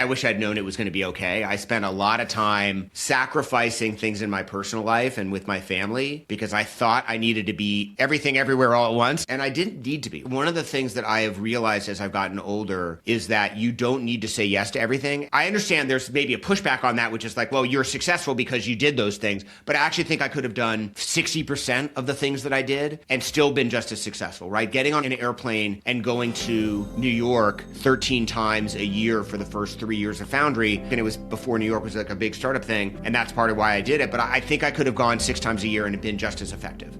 I wish I'd known it was going to be okay. I spent a lot of time sacrificing things in my personal life and with my family because I thought I needed to be everything everywhere all at once. And I didn't need to be. One of the things that I have realized as I've gotten older is that you don't need to say yes to everything. I understand there's maybe a pushback on that, which is like, well, you're successful because you did those things. But I actually think I could have done 60% of the things that I did and still been just as successful, right? Getting on an airplane and going to New York 13 times a year for the first 3 years of Foundry. And it was before New York was like a big startup thing. And that's part of why I did it. But I think I could have gone 6 times a year and been just as effective.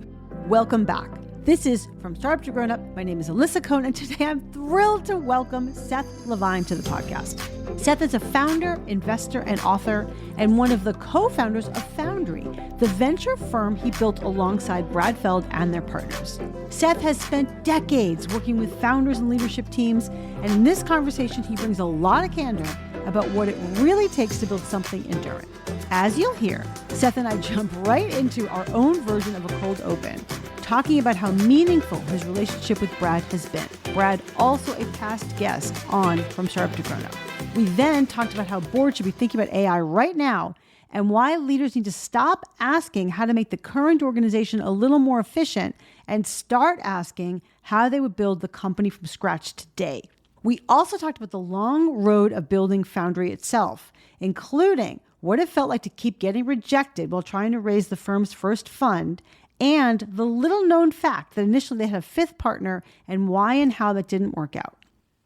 Welcome back. This is From Startup to Grown Up. My name is Alisa Cohn, and today I'm thrilled to welcome Seth Levine to the podcast. Seth is a founder, investor, and author, and one of the co-founders of Foundry, the venture firm he built alongside Brad Feld and their partners. Seth has spent decades working with founders and leadership teams, and in this conversation, he brings a lot of candor about what it really takes to build something enduring. As you'll hear, Seth and I jump right into our own version of a cold open, talking about how meaningful his relationship with Brad has been. Brad, also a past guest on From Startup to Grown Up. We then talked about how boards should be thinking about AI right now and why leaders need to stop asking how to make the current organization a little more efficient and start asking how they would build the company from scratch today. We also talked about the long road of building Foundry itself, including what it felt like to keep getting rejected while trying to raise the firm's first fund, and the little known fact that initially they had a fifth partner and why and how that didn't work out.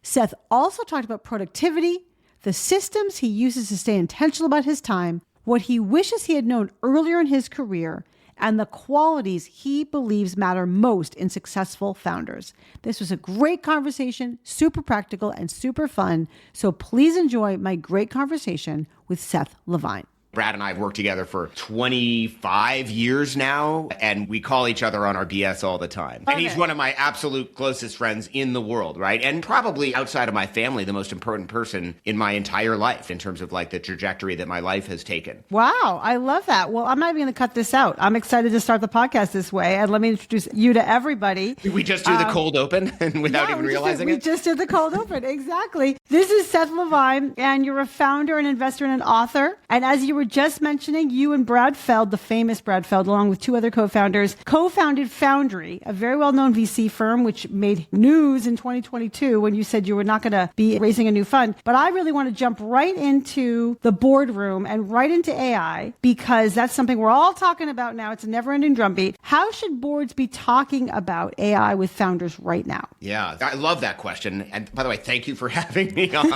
Seth also talked about productivity, the systems he uses to stay intentional about his time, what he wishes he had known earlier in his career, and the qualities he believes matter most in successful founders. This was a great conversation, super practical and super fun. So please enjoy my great conversation with Seth Levine. Brad and I have worked together for 25 years now, and we call each other on our BS all the time. Okay. And he's one of my absolute closest friends in the world, right? And probably outside of my family, the most important person in my entire life in terms of like the trajectory that my life has taken. Wow, I love that. Well, I'm not even going to cut this out. I'm excited to start the podcast this way. And let me introduce you to everybody. Did we just do the cold open and without even realizing it? We just did the cold open, exactly. This is Seth Levine, and you're a founder, an investor, and an author. And as you were just mentioning, you and Brad Feld, the famous Brad Feld, along with 2 other co-founders, co-founded Foundry, a very well-known VC firm, which made news in 2022 when you said you were not going to be raising a new fund. But I really want to jump right into the boardroom and right into AI, because that's something we're all talking about now. It's a never-ending drumbeat. How should boards be talking about AI with founders right now? Yeah, I love that question. And by the way, thank you for having me on.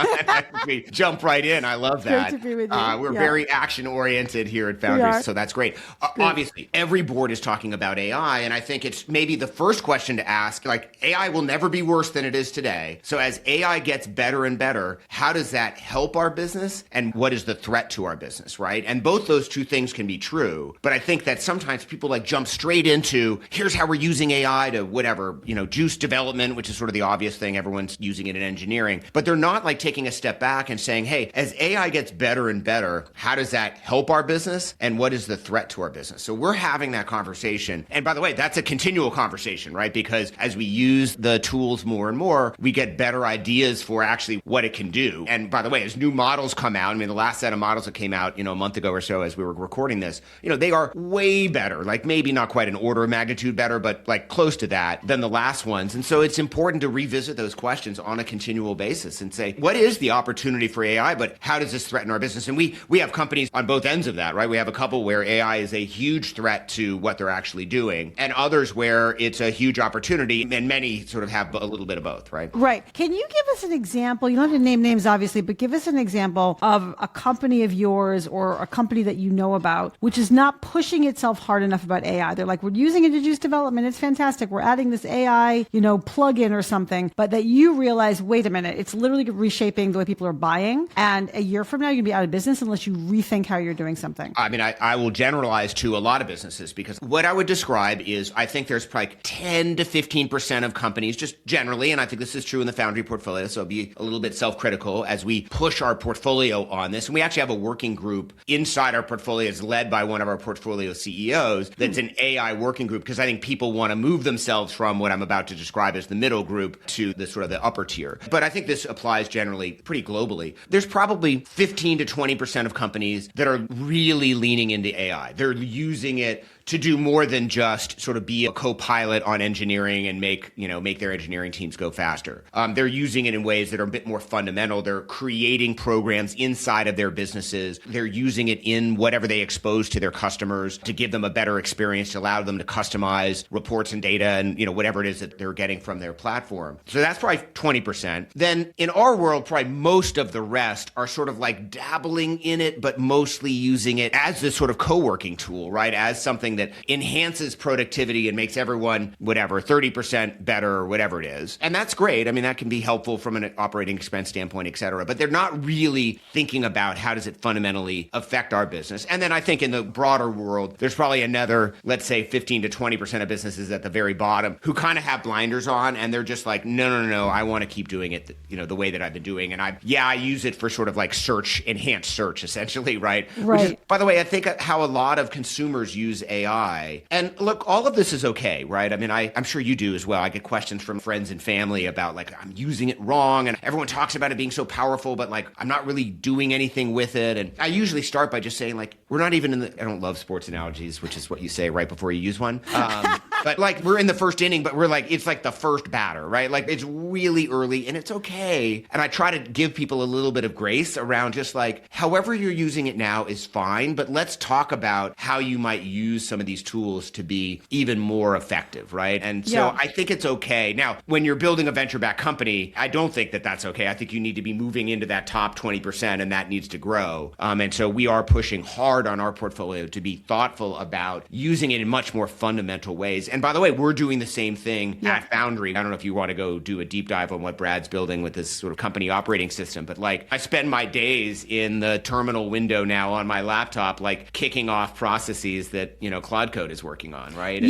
We jump right in. I love that. Great to be with you. We're very action-oriented here at Foundry, so that's great. Obviously, every board is talking about AI, and I think it's maybe the first question to ask, like, AI will never be worse than it is today. So as AI gets better and better, how does that help our business, and what is the threat to our business, right? And both those two things can be true, but I think that sometimes people like jump straight into, here's how we're using AI to whatever, juice development, which is sort of the obvious thing, everyone's using it in engineering, but they're not like taking a step back and saying, hey, as AI gets better and better, how does that help our business, and what is the threat to our business? So we're having that conversation. And by the way, that's a continual conversation, right? Because as we use the tools more and more, we get better ideas for actually what it can do. And by the way, as new models come out, the last set of models that came out, a month ago or so as we were recording this, they are way better, like maybe not quite an order of magnitude better, but like close to that than the last ones. And so it's important to revisit those questions on a continual basis and say, what is the opportunity for AI, but how does this threaten our business? And we have companies on both ends of that, right? We have a couple where AI is a huge threat to what they're actually doing, and others where it's a huge opportunity, and many sort of have a little bit of both, right? Right. Can you give us an example? You don't have to name names, obviously, but give us an example of a company of yours or a company that you know about, which is not pushing itself hard enough about AI. They're like, we're using it to juice development. It's fantastic. We're adding this AI, plug-in or something, but that you realize, wait a minute, it's literally reshaping the way people are buying. And a year from now, you're going to be out of business unless you rethink rethink how you're doing something? I mean, I will generalize to a lot of businesses, because what I would describe is I think there's probably 10 to 15% of companies just generally, and I think this is true in the Foundry portfolio, so be a little bit self-critical as we push our portfolio on this. And we actually have a working group inside our portfolio, is led by one of our portfolio CEOs, that's an AI working group, because I think people want to move themselves from what I'm about to describe as the middle group to the sort of the upper tier. But I think this applies generally pretty globally. There's probably 15 to 20% of companies that are really leaning into AI. They're using it to do more than just sort of be a co-pilot on engineering and make their engineering teams go faster. They're using it in ways that are a bit more fundamental. They're creating programs inside of their businesses. They're using it in whatever they expose to their customers to give them a better experience, to allow them to customize reports and data and, whatever it is that they're getting from their platform. So that's probably 20%. Then in our world, probably most of the rest are sort of like dabbling in it, but mostly using it as this sort of co-working tool, right? As something that enhances productivity and makes everyone, 30% better or whatever it is. And that's great. I mean, that can be helpful from an operating expense standpoint, et cetera. But they're not really thinking about how does it fundamentally affect our business. And then I think in the broader world, there's probably another, let's say 15 to 20% of businesses at the very bottom who kind of have blinders on, and they're just like, no, I want to keep doing it, the way that I've been doing. And I use it for sort of like enhanced search, essentially, right? Right. Which is, by the way, I think how a lot of consumers use AI. And look, all of this is okay, right? I mean, I'm sure you do as well. I get questions from friends and family about like, I'm using it wrong. And everyone talks about it being so powerful, but like, I'm not really doing anything with it. And I usually start by just saying like, we're not even I don't love sports analogies, which is what you say right before you use one. But like, we're in the first inning, but we're like, it's like the first batter, right? Like it's really early and it's okay. And I try to give people a little bit of grace around just like, however you're using it now is fine, but let's talk about how you might use some of these tools to be even more effective, right? And so I think it's okay. Now, when you're building a venture-backed company, I don't think that that's okay. I think you need to be moving into that top 20% and that needs to grow. And so we are pushing hard on our portfolio to be thoughtful about using it in much more fundamental ways. And by the way, we're doing the same thing at Foundry. I don't know if you want to go do a deep dive on what Brad's building with this sort of company operating system, but like I spend my days in the terminal window now on my laptop, like kicking off processes that, Cloud Code is working on, right?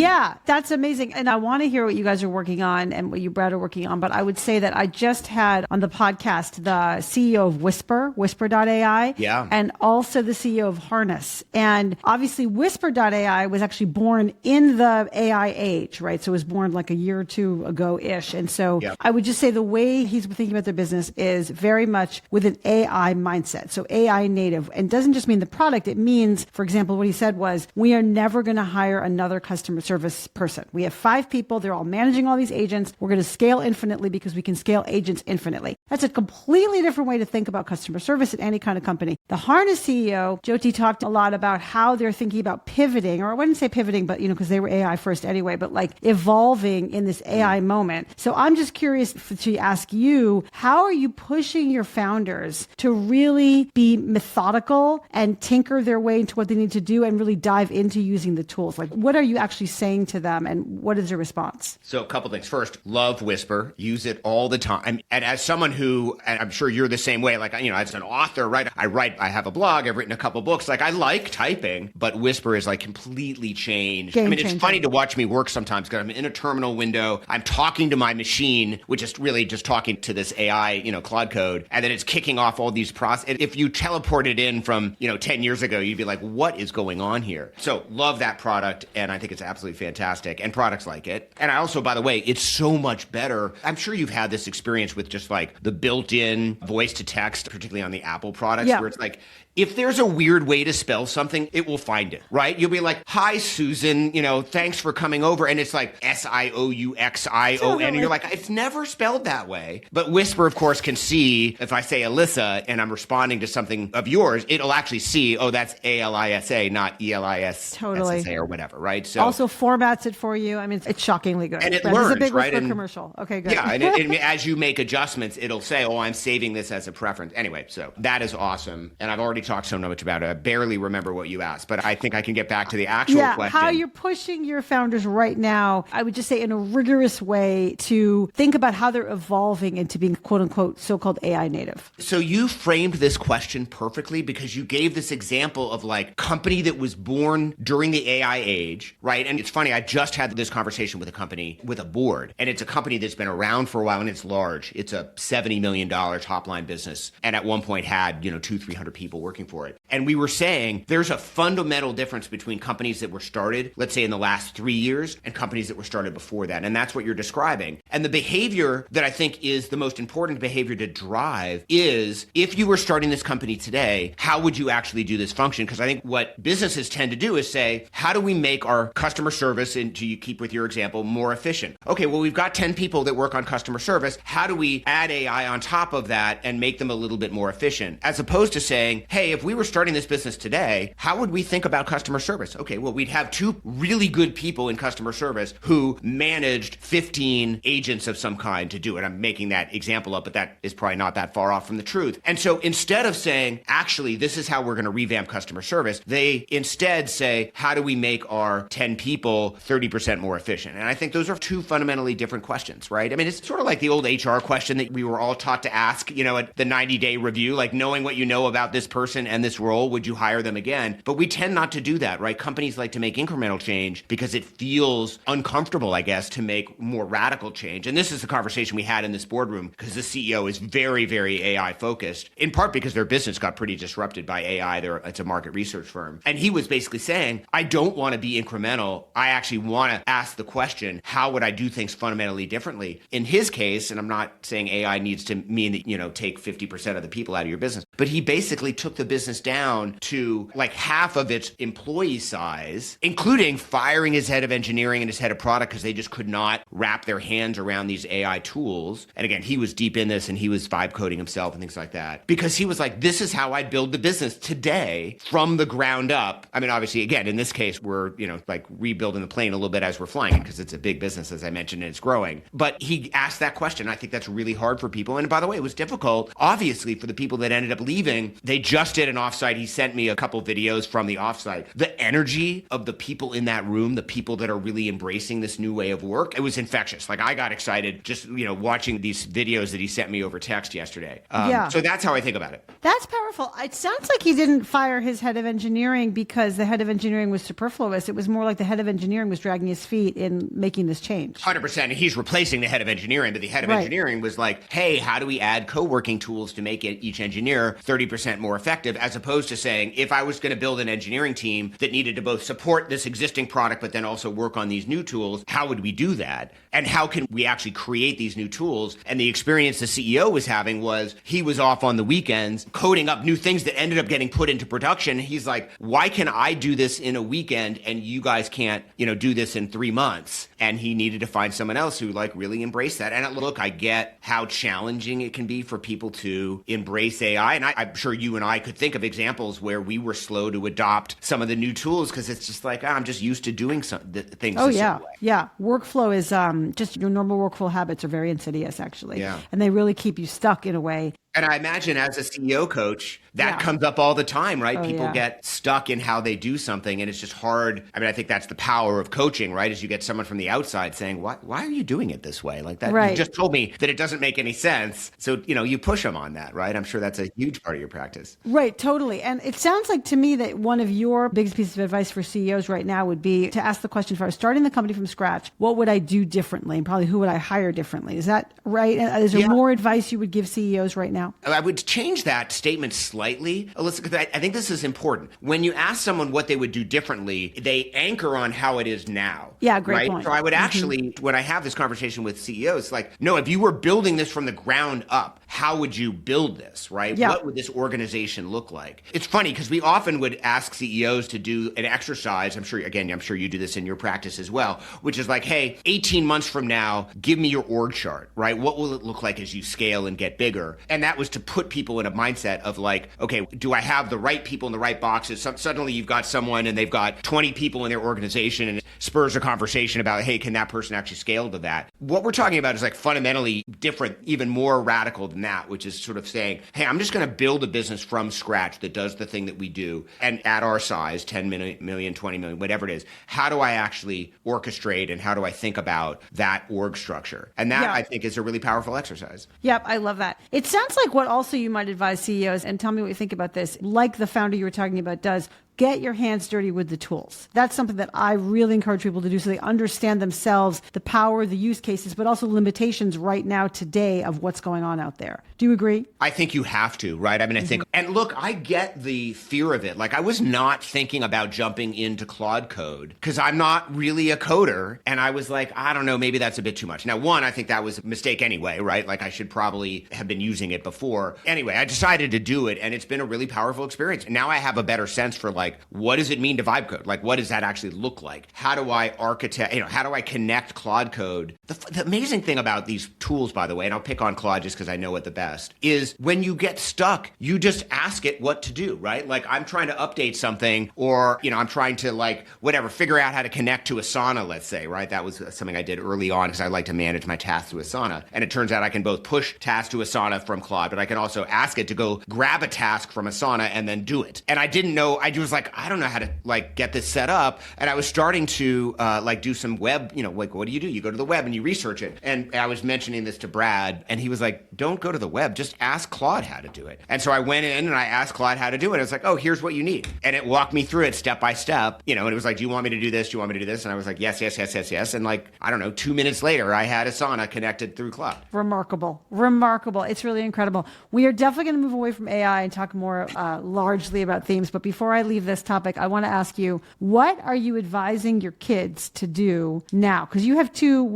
That's amazing. And I want to hear what you guys are working on and what you, Brad, are working on. But I would say that I just had on the podcast the CEO of Whisper.ai, and also the CEO of Harness. And obviously Whisper.ai was actually born in the AI age, right? So it was born like a year or two ago-ish. And so I would just say the way he's thinking about their business is very much with an AI mindset. So AI native. And doesn't just mean the product. It means, for example, what he said was, we are never going to hire another customer service person. We have 5 people. They're all managing all these agents. We're going to scale infinitely because we can scale agents infinitely. That's a completely different way to think about customer service at any kind of company. The Harness CEO, Jyoti, talked a lot about how they're thinking about pivoting, or I wouldn't say pivoting, but, because they were AI first anyway, but like evolving in this AI moment. So I'm just curious to ask you, how are you pushing your founders to really be methodical and tinker their way into what they need to do and really dive into using the tools? Like, what are you actually saying to them and what is their response? So a couple things. First, love Whisper. Use it all the time. And as someone who, and I'm sure you're the same way, like, as an author, right? I have a blog, I've written a couple books. Like, I like typing, but Whisper is like completely changed. Game It's changer. funny to watch me work sometimes because I'm in a terminal window. I'm talking to my machine, which is really just talking to this AI, Cloud Code, and then it's kicking off all these processes. If you teleported in from, 10 years ago, you'd be like, what is going on here? So love that product, and I think it's absolutely fantastic, and products like it. And I also, by the way, it's so much better. I'm sure you've had this experience with just like the built-in voice to text, particularly on the Apple products, where it's like, if there's a weird way to spell something, it will find it, right? You'll be like, hi, Susan, thanks for coming over. And it's like Siouxion. And you're like, it's never spelled that way. But Whisper, of course, can see if I say Alisa and I'm responding to something of yours, it'll actually see, oh, that's Alisa, not Elissa or whatever, right? So also formats it for you. I mean, it's shockingly good. And it learns, learns, it's a big right? Whisper commercial. Okay, good. Yeah, and as you make adjustments, it'll say, oh, I'm saving this as a preference. Anyway, so that is awesome. And I've already talked so much about it. I barely remember what you asked, but I think I can get back to the actual question. How you're pushing your founders right now, I would just say in a rigorous way to think about how they're evolving into being quote unquote so-called AI native? So you framed this question perfectly because you gave this example of like company that was born during the AI age, right? And it's funny, I just had this conversation with a company with a board, and it's a company that's been around for a while and it's large. It's a $70 million top line business. And at one point had, 200-300 people working for it. And we were saying there's a fundamental difference between companies that were started, let's say in the last 3 years, and companies that were started before that. And that's what you're describing. And the behavior that I think is the most important behavior to drive is if you were starting this company today, how would you actually do this function? Because I think what businesses tend to do is say, how do we make our customer service, and to keep with your example, more efficient? Okay, well, we've got 10 people that work on customer service. How do we add AI on top of that and make them a little bit more efficient? As opposed to saying, hey, if we were starting this business today, how would we think about customer service? Okay, well, we'd have 2 really good people in customer service who managed 15 agents of some kind to do it. I'm making that example up, but that is probably not that far off from the truth. And so instead of saying, actually, this is how we're going to revamp customer service, they instead say, how do we make our 10 people 30% more efficient? And I think those are 2 fundamentally different questions, right? I mean, it's sort of like the old HR question that we were all taught to ask, at the 90-day review, like knowing what you know about this person and this role, would you hire them again? But we tend not to do that, right? Companies like to make incremental change because it feels uncomfortable, I guess, to make more radical change. And this is the conversation we had in this boardroom because the CEO is very, very AI focused, in part because their business got pretty disrupted by AI. It's a market research firm. And he was basically saying, I don't want to be incremental. I actually want to ask the question, how would I do things fundamentally differently? In his case, and I'm not saying AI needs to mean that, take 50% of the people out of your business, but he basically took the business down to like half of its employee size, including firing his head of engineering and his head of product because they just could not wrap their hands around these AI tools. And again, he was deep in this and he was vibe coding himself and things like that because he was like, this is how I'd build the business today from the ground up. I mean, obviously, again, in this case, we're, like rebuilding the plane a little bit as we're flying it because it's a big business, as I mentioned, and it's growing. But he asked that question. I think that's really hard for people. And by the way, it was difficult, obviously, for the people that ended up leaving. They just did an offsite. He sent me a couple videos from the offsite. The energy of the people in that room, the people that are really embracing this new way of work, it was infectious. Like I got excited just, watching these videos that he sent me over text yesterday. So that's how I think about it. That's powerful. It sounds like he didn't fire his head of engineering because the head of engineering was superfluous. It was more like the head of engineering was dragging his feet in making this change. 100%. He's replacing the head of engineering, but the head of engineering was like, hey, how do we add co-working tools to make each engineer 30% more effective, as opposed to saying, if I was going to build an engineering team that needed to both support this existing product, but then also work on these new tools, how would we do that? And how can we actually create these new tools? And the experience the CEO was having was he was off on the weekends coding up new things that ended up getting put into production. He's like, why can I do this in a weekend and you guys can't, do this in 3 months? And he needed to find someone else who really embraced that. And look, I get how challenging it can be for people to embrace AI. And I'm sure you and I could think of examples where we were slow to adopt some of the new tools because it's just like, I'm just used to doing things. Oh, yeah. Yeah. Workflow is just your normal workflow habits are very insidious, actually. Yeah. And they really keep you stuck in a way. And I imagine as a CEO coach, that comes up all the time, right? People get stuck in how they do something and it's just hard. I mean, I think that's the power of coaching, right? Is you get someone from the outside saying, why are you doing it this way? Like that, you just told me that it doesn't make any sense. So, you push them on that, right? I'm sure that's a huge part of your practice. Right, totally. And it sounds like to me that one of your biggest pieces of advice for CEOs right now would be to ask the question, if I was starting the company from scratch, what would I do differently? And probably who would I hire differently? Is that right? Is there more advice you would give CEOs right now? I would change that statement slightly, Alisa, because I think this is important. When you ask someone what they would do differently, they anchor on how it is now. Yeah, great point. So I would actually, when I have this conversation with CEOs, no, if you were building this from the ground up, how would you build this, right? Yeah. What would this organization look like? It's funny because we often would ask CEOs to do an exercise. I'm sure you do this in your practice as well, which is like, hey, 18 months from now, give me your org chart, right? What will it look like as you scale and get bigger? And that that was to put people in a mindset of like, okay, do I have the right people in the right boxes? Suddenly you've got someone and they've got 20 people in their organization and it spurs a conversation about, hey, can that person actually scale to that? What we're talking about is like fundamentally different, even more radical than that, which is sort of saying, hey, I'm just going to build a business from scratch that does the thing that we do. And at our size, 10 million, 20 million, whatever it is, how do I actually orchestrate and how do I think about that org structure? And that I think is a really powerful exercise. Yep, I love that. It sounds like what also you might advise CEOs, and tell me what you think about this, like the founder you were talking about does, get your hands dirty with the tools. That's something that I really encourage people to do so they understand themselves, the power, the use cases, but also limitations right now today of what's going on out there. Do you agree? I think you have to, right? I mean, I think, and look, I get the fear of it. Like I was not thinking about jumping into Claude Code because I'm not really a coder. And I was like, I don't know, maybe that's a bit too much. Now, one, I think that was a mistake anyway, right? Like I should probably have been using it before. Anyway, I decided to do it and it's been a really powerful experience. Now I have a better sense for like, what does it mean to vibe code? Like, what does that actually look like? How do I architect, how do I connect Claude Code? The amazing thing about these tools, by the way, and I'll pick on Claude just because I know it the best, is when you get stuck, you just ask it what to do, right? Like I'm trying to update something or, I'm trying to like, whatever, figure out how to connect to Asana, let's say, right? That was something I did early on because I like to manage my tasks to Asana. And it turns out I can both push tasks to Asana from Claude, but I can also ask it to go grab a task from Asana and then do it. And I didn't know, I was like, I don't know how to like get this set up. And I was starting to like do some web, like what do? You go to the web and you research it. And I was mentioning this to Brad and he was like, don't go to the web, just ask Claude how to do it. And so I went in and I asked Claude how to do it. I was like, oh, here's what you need. And it walked me through it step by step, and it was like, do you want me to do this? Do you want me to do this? And I was like, yes, yes, yes, yes, yes. And like, I don't know, 2 minutes later, I had Asana connected through Claude. Remarkable. It's really incredible. We are definitely going to move away from AI and talk more largely about themes. But before I leave this topic, I want to ask you, what are you advising your kids to do now? Because you have two,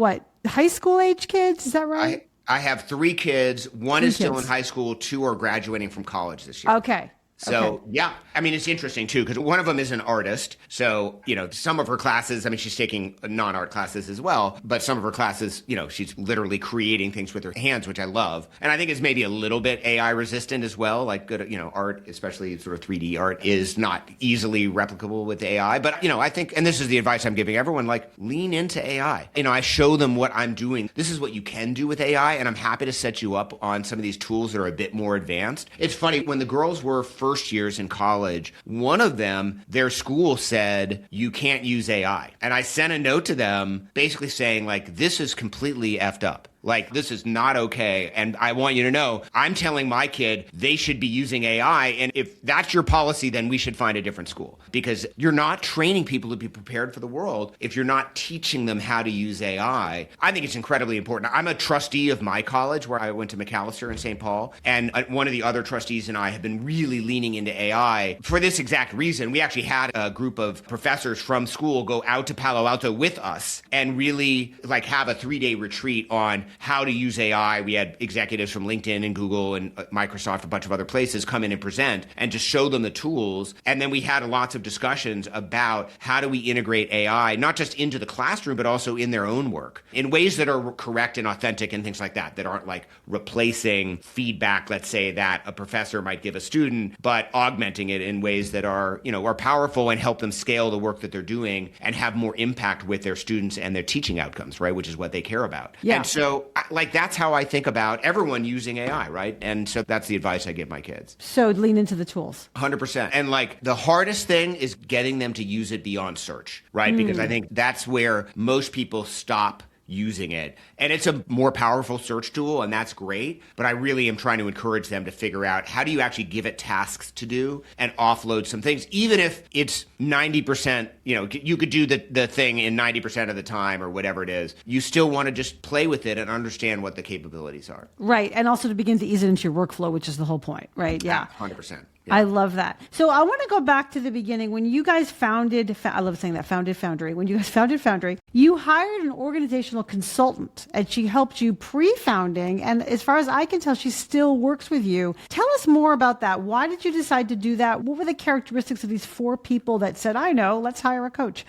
high school age kids? Is that right? I have 3 kids. One is still in high school. 2 are graduating from college this year. Okay. So, yeah, I mean, it's interesting, too, because one of them is an artist. So, some of her classes, I mean, she's taking non-art classes as well. But some of her classes, she's literally creating things with her hands, which I love. And I think it's maybe a little bit AI resistant as well. Like good, art, especially sort of 3D art, is not easily replicable with AI. But, I think, and this is the advice I'm giving everyone, like lean into AI. I show them what I'm doing. This is what you can do with AI. And I'm happy to set you up on some of these tools that are a bit more advanced. It's funny, when the girls were first years in college, one of them, their school said, you can't use AI. And I sent a note to them basically saying, like, this is completely effed up. Like, this is not okay. And I want you to know, I'm telling my kid they should be using AI. And if that's your policy, then we should find a different school. Because you're not training people to be prepared for the world if you're not teaching them how to use AI. I think it's incredibly important. I'm a trustee of my college where I went to McAllister in St. Paul. And one of the other trustees and I have been really leaning into AI for this exact reason. We actually had a group of professors from school go out to Palo Alto with us and really like have a 3-day retreat on how to use AI. We had executives from LinkedIn and Google and Microsoft, a bunch of other places come in and present and just show them the tools. And then we had lots of discussions about how do we integrate AI, not just into the classroom, but also in their own work in ways that are correct and authentic and things like that, that aren't like replacing feedback, let's say, that a professor might give a student, but augmenting it in ways that are, are powerful and help them scale the work that they're doing and have more impact with their students and their teaching outcomes, right? Which is what they care about. Yeah. And so that's how I think about everyone using AI, right? And so that's the advice I give my kids. So lean into the tools. 100%. And the hardest thing is getting them to use it beyond search, right? Because I think that's where most people stop using it. And it's a more powerful search tool, and that's great. But I really am trying to encourage them to figure out how do you actually give it tasks to do and offload some things, even if it's 90%, you could do the thing in 90% of the time or whatever it is. You still want to just play with it and understand what the capabilities are. Right. And also to begin to ease it into your workflow, which is the whole point, right? Yeah. 100%. I love that. So I want to go back to the beginning. When you guys founded, I love saying that, founded Foundry. When you guys founded Foundry, you hired an organizational consultant and she helped you pre-founding. And as far as I can tell, she still works with you. Tell us more about that. Why did you decide to do that? What were the characteristics of these 4 people that said, I know, let's hire a coach,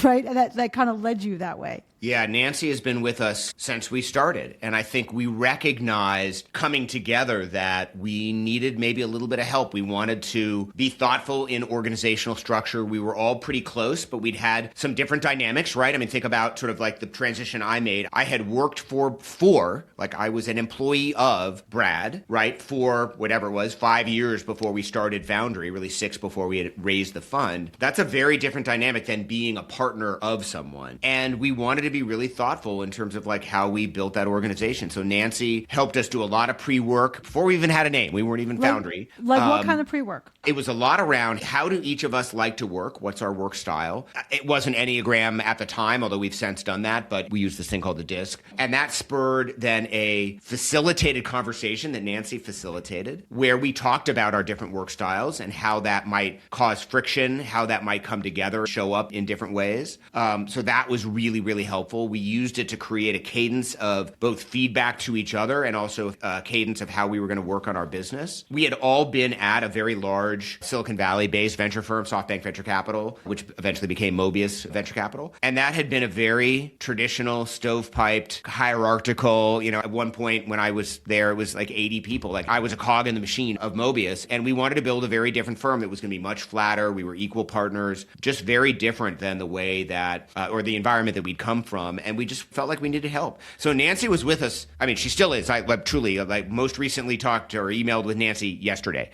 right? And that kind of led you that way. Yeah, Nancy has been with us since we started. And I think we recognized coming together that we needed maybe a little bit of help. We wanted to be thoughtful in organizational structure. We were all pretty close, but we'd had some different dynamics, right? I mean, think about sort of like the transition I made. I had worked for like I was an employee of Brad, right? For whatever it was, 5 years before we started Foundry, really 6 before we had raised the fund. That's a very different dynamic than being a partner of someone. And we wanted to be really thoughtful in terms of like how we built that organization. So Nancy helped us do a lot of pre-work before we even had a name. We weren't even Foundry. Like what kind of pre-work? It was a lot around how do each of us like to work? What's our work style? It wasn't Enneagram at the time, although we've since done that, but we used this thing called the DISC. And that spurred then a facilitated conversation that Nancy facilitated where we talked about our different work styles and how that might cause friction, how that might come together, show up in different ways. So that was really, really helpful. We used it to create a cadence of both feedback to each other and also a cadence of how we were going to work on our business. We had all been at a very large Silicon Valley-based venture firm, SoftBank Venture Capital, which eventually became Mobius Venture Capital. And that had been a very traditional, stovepiped, hierarchical, at one point when I was there, it was like 80 people. Like I was a cog in the machine of Mobius. And we wanted to build a very different firm that was going to be much flatter. We were equal partners, just very different than the way that, or the environment that we'd come from, and we just felt like we needed help. So Nancy was with us. I mean, she still is. I truly, like, most recently talked or emailed with Nancy yesterday,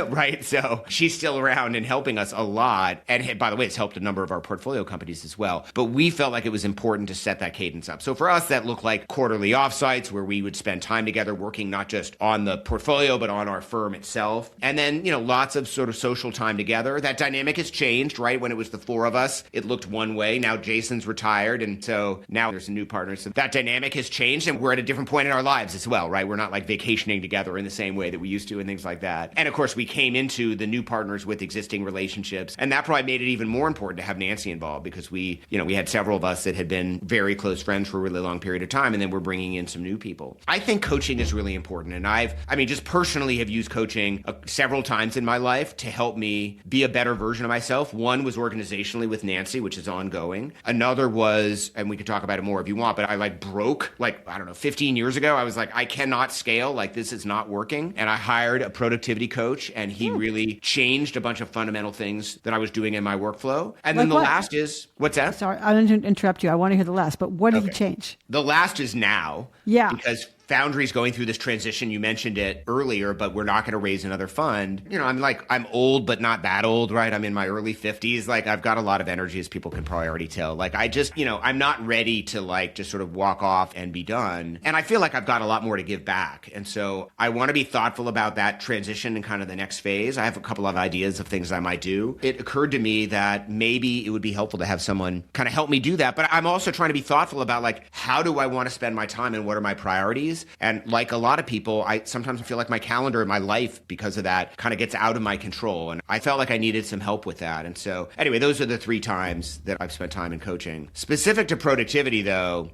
right? So she's still around and helping us a lot. And by the way, it's helped a number of our portfolio companies as well. But we felt like it was important to set that cadence up. So for us, that looked like quarterly offsites where we would spend time together working not just on the portfolio, but on our firm itself. And then, lots of sort of social time together. That dynamic has changed, right? When it was the 4 of us, it looked one way. Now Jason's retired. And so now there's a new partner. So that dynamic has changed and we're at a different point in our lives as well, right? We're not like vacationing together in the same way that we used to and things like that. And of course, we came into the new partners with existing relationships. And that probably made it even more important to have Nancy involved because we had several of us that had been very close friends for a really long period of time. And then we're bringing in some new people. I think coaching is really important. And just personally have used coaching several times in my life to help me be a better version of myself. One was organizationally with Nancy, which is ongoing. Another was, and we can talk about it more if you want, but I broke 15 years ago. I was like, I cannot scale. This is not working. And I hired a productivity coach and he really changed a bunch of fundamental things that I was doing in my workflow. And then the last is, what's that? Sorry, I didn't interrupt you. I want to hear the last, but what did you change? The last is now. Yeah. Because Foundry's going through this transition. You mentioned it earlier, but we're not going to raise another fund. I'm old, but not that old, right? I'm in my early 50s. I've got a lot of energy, as people can probably already tell. I'm not ready to just sort of walk off and be done. And I feel like I've got a lot more to give back. And so I want to be thoughtful about that transition and kind of the next phase. I have a couple of ideas of things I might do. It occurred to me that maybe it would be helpful to have someone kind of help me do that. But I'm also trying to be thoughtful about how do I want to spend my time and what are my priorities? And like a lot of people, I sometimes feel like my calendar and my life, because of that, kind of gets out of my control. And I felt like I needed some help with that. And so anyway, those are the 3 times that I've spent time in coaching. Specific to productivity, though,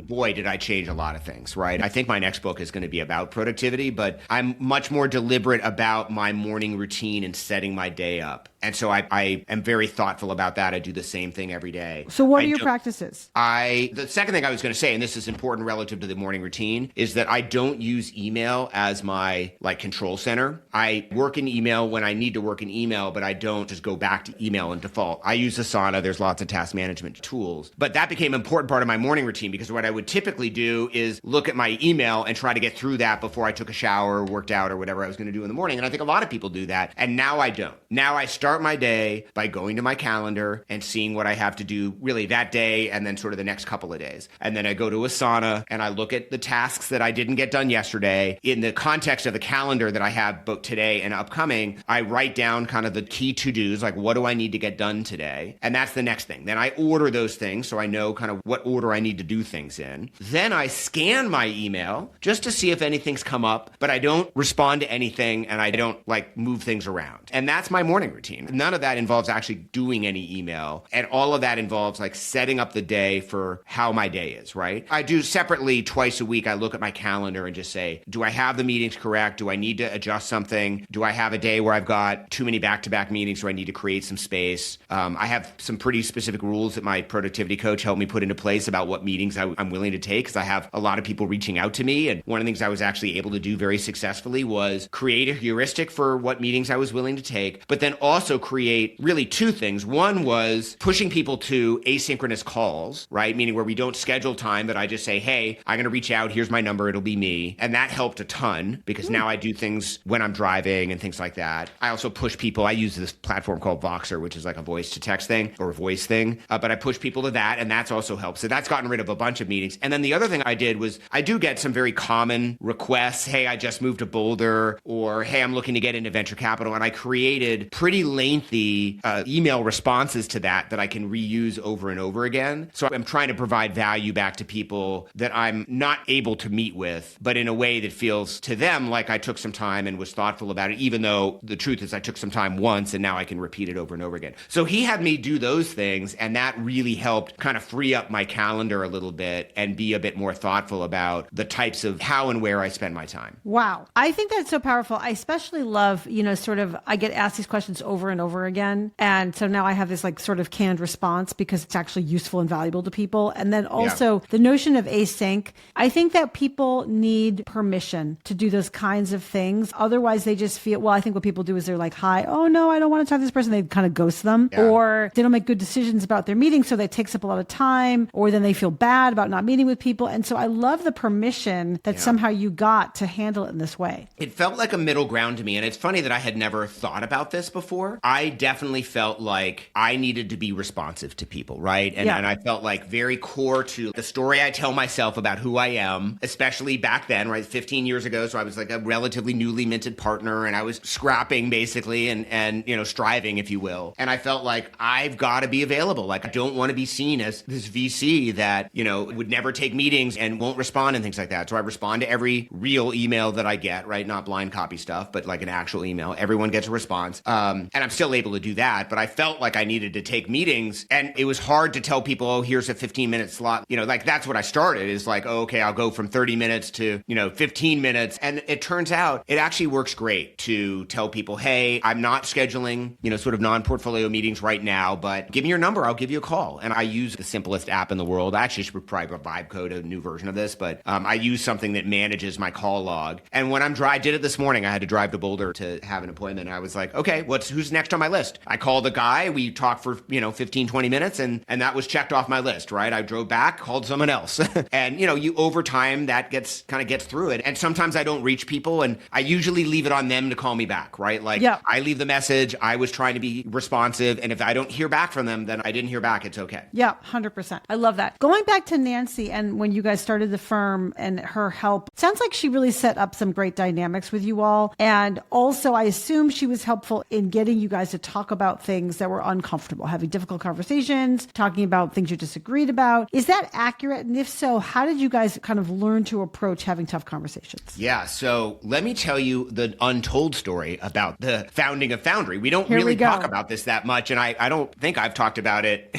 boy, did I change a lot of things, right? I think my next book is going to be about productivity, but I'm much more deliberate about my morning routine and setting my day up. And so I am very thoughtful about that. I do the same thing every day. So what are your practices? The second thing I was going to say, and this is important relative to the morning routine, is that I don't use email as my control center. I work in email when I need to work in email, but I don't just go back to email and default. I use Asana. There's lots of task management tools. But that became an important part of my morning routine because what I would typically do is look at my email and try to get through that before I took a shower or worked out or whatever I was going to do in the morning. And I think a lot of people do that. And now I don't. Now I start my day by going to my calendar and seeing what I have to do really that day and then sort of the next couple of days. And then I go to Asana and I look at the tasks tasks that I didn't get done yesterday. In the context of the calendar that I have both today and upcoming, I write down kind of the key to-dos, like what do I need to get done today? And that's the next thing. Then I order those things so I know kind of what order I need to do things in. Then I scan my email just to see if anything's come up, but I don't respond to anything and I don't like move things around. And that's my morning routine. None of that involves actually doing any email. And all of that involves like setting up the day for how my day is, right? I do separately twice a week. I look at my calendar and just say, do I have the meetings correct? Do I need to adjust something? Do I have a day where I've got too many back-to-back meetings where I need to create some space? I have some pretty specific rules that my productivity coach helped me put into place about what meetings I'm willing to take, because I have a lot of people reaching out to me. And one of the things I was actually able to do very successfully was create a heuristic for what meetings I was willing to take, but then also create really two things. One was pushing people to asynchronous calls, right? Meaning where we don't schedule time, but I just say, hey, I'm going to reach out. Here's my number. It'll be me. And that helped a ton because now I do things when I'm driving and things like that. I also push people. I use this platform called Voxer, which is like a voice to text thing or a voice thing. But I push people to that, and that's also helped. So that's gotten rid of a bunch of meetings. And then the other thing I did was I do get some very common requests. Hey, I just moved to Boulder, or hey, I'm looking to get into venture capital. And I created pretty lengthy email responses to that I can reuse over and over again. So I'm trying to provide value back to people that I'm not able to meet with, but in a way that feels to them like I took some time and was thoughtful about it, even though the truth is I took some time once and now I can repeat it over and over again. So he had me do those things, and that really helped kind of free up my calendar a little bit and be a bit more thoughtful about the types of how and where I spend my time. Wow. I think that's so powerful. I especially love, sort of, I get asked these questions over and over again. And so now I have this like sort of canned response because it's actually useful and valuable to people. And then also the notion of async. I think that people need permission to do those kinds of things. Otherwise they just feel, well, I think what people do is they're like, hi, oh no, I don't want to talk to this person. They kind of ghost them, or they don't make good decisions about their meetings. So that takes up a lot of time, or then they feel bad about not meeting with people. And so I love the permission that somehow you got to handle it in this way. It felt like a middle ground to me. And it's funny that I had never thought about this before. I definitely felt like I needed to be responsive to people, right? And I felt like very core to the story I tell myself about who I am, especially back then, right? 15 years ago. So I was like a relatively newly minted partner, and I was scrapping basically and striving, if you will. And I felt like I've got to be available. Like I don't want to be seen as this VC that, would never take meetings and won't respond and things like that. So I respond to every real email that I get, right? Not blind copy stuff, but like an actual email. Everyone gets a response. And I'm still able to do that, but I felt like I needed to take meetings, and it was hard to tell people, oh, here's a 15-minute slot. Like that's what I started is like, oh, okay, I'll go from 30 minutes to, 15 minutes. And it turns out it actually works great to tell people, hey, I'm not scheduling, sort of non-portfolio meetings right now, but give me your number. I'll give you a call. And I use the simplest app in the world. I actually should probably vibe code a new version of this, but I use something that manages my call log. And when I did it this morning, I had to drive to Boulder to have an appointment. I was like, okay, who's next on my list? I called the guy. We talked for, 15, 20 minutes, and that was checked off my list, right? I drove back, called someone else. And, you over time, that gets through it. And sometimes I don't reach people, and I usually leave it on them to call me back, right? Like I leave the message. I was trying to be responsive. And if I don't hear back from them, then I didn't hear back. It's okay. Yeah, 100%. I love that. Going back to Nancy and when you guys started the firm and her help, sounds like she really set up some great dynamics with you all. And also, I assume she was helpful in getting you guys to talk about things that were uncomfortable, having difficult conversations, talking about things you disagreed about. Is that accurate? And if so, how did you guys kind of learn to approach having tough conversations? Yeah. So let me tell you the untold story about the founding of Foundry. We don't really talk about this that much. And I don't think I've talked about it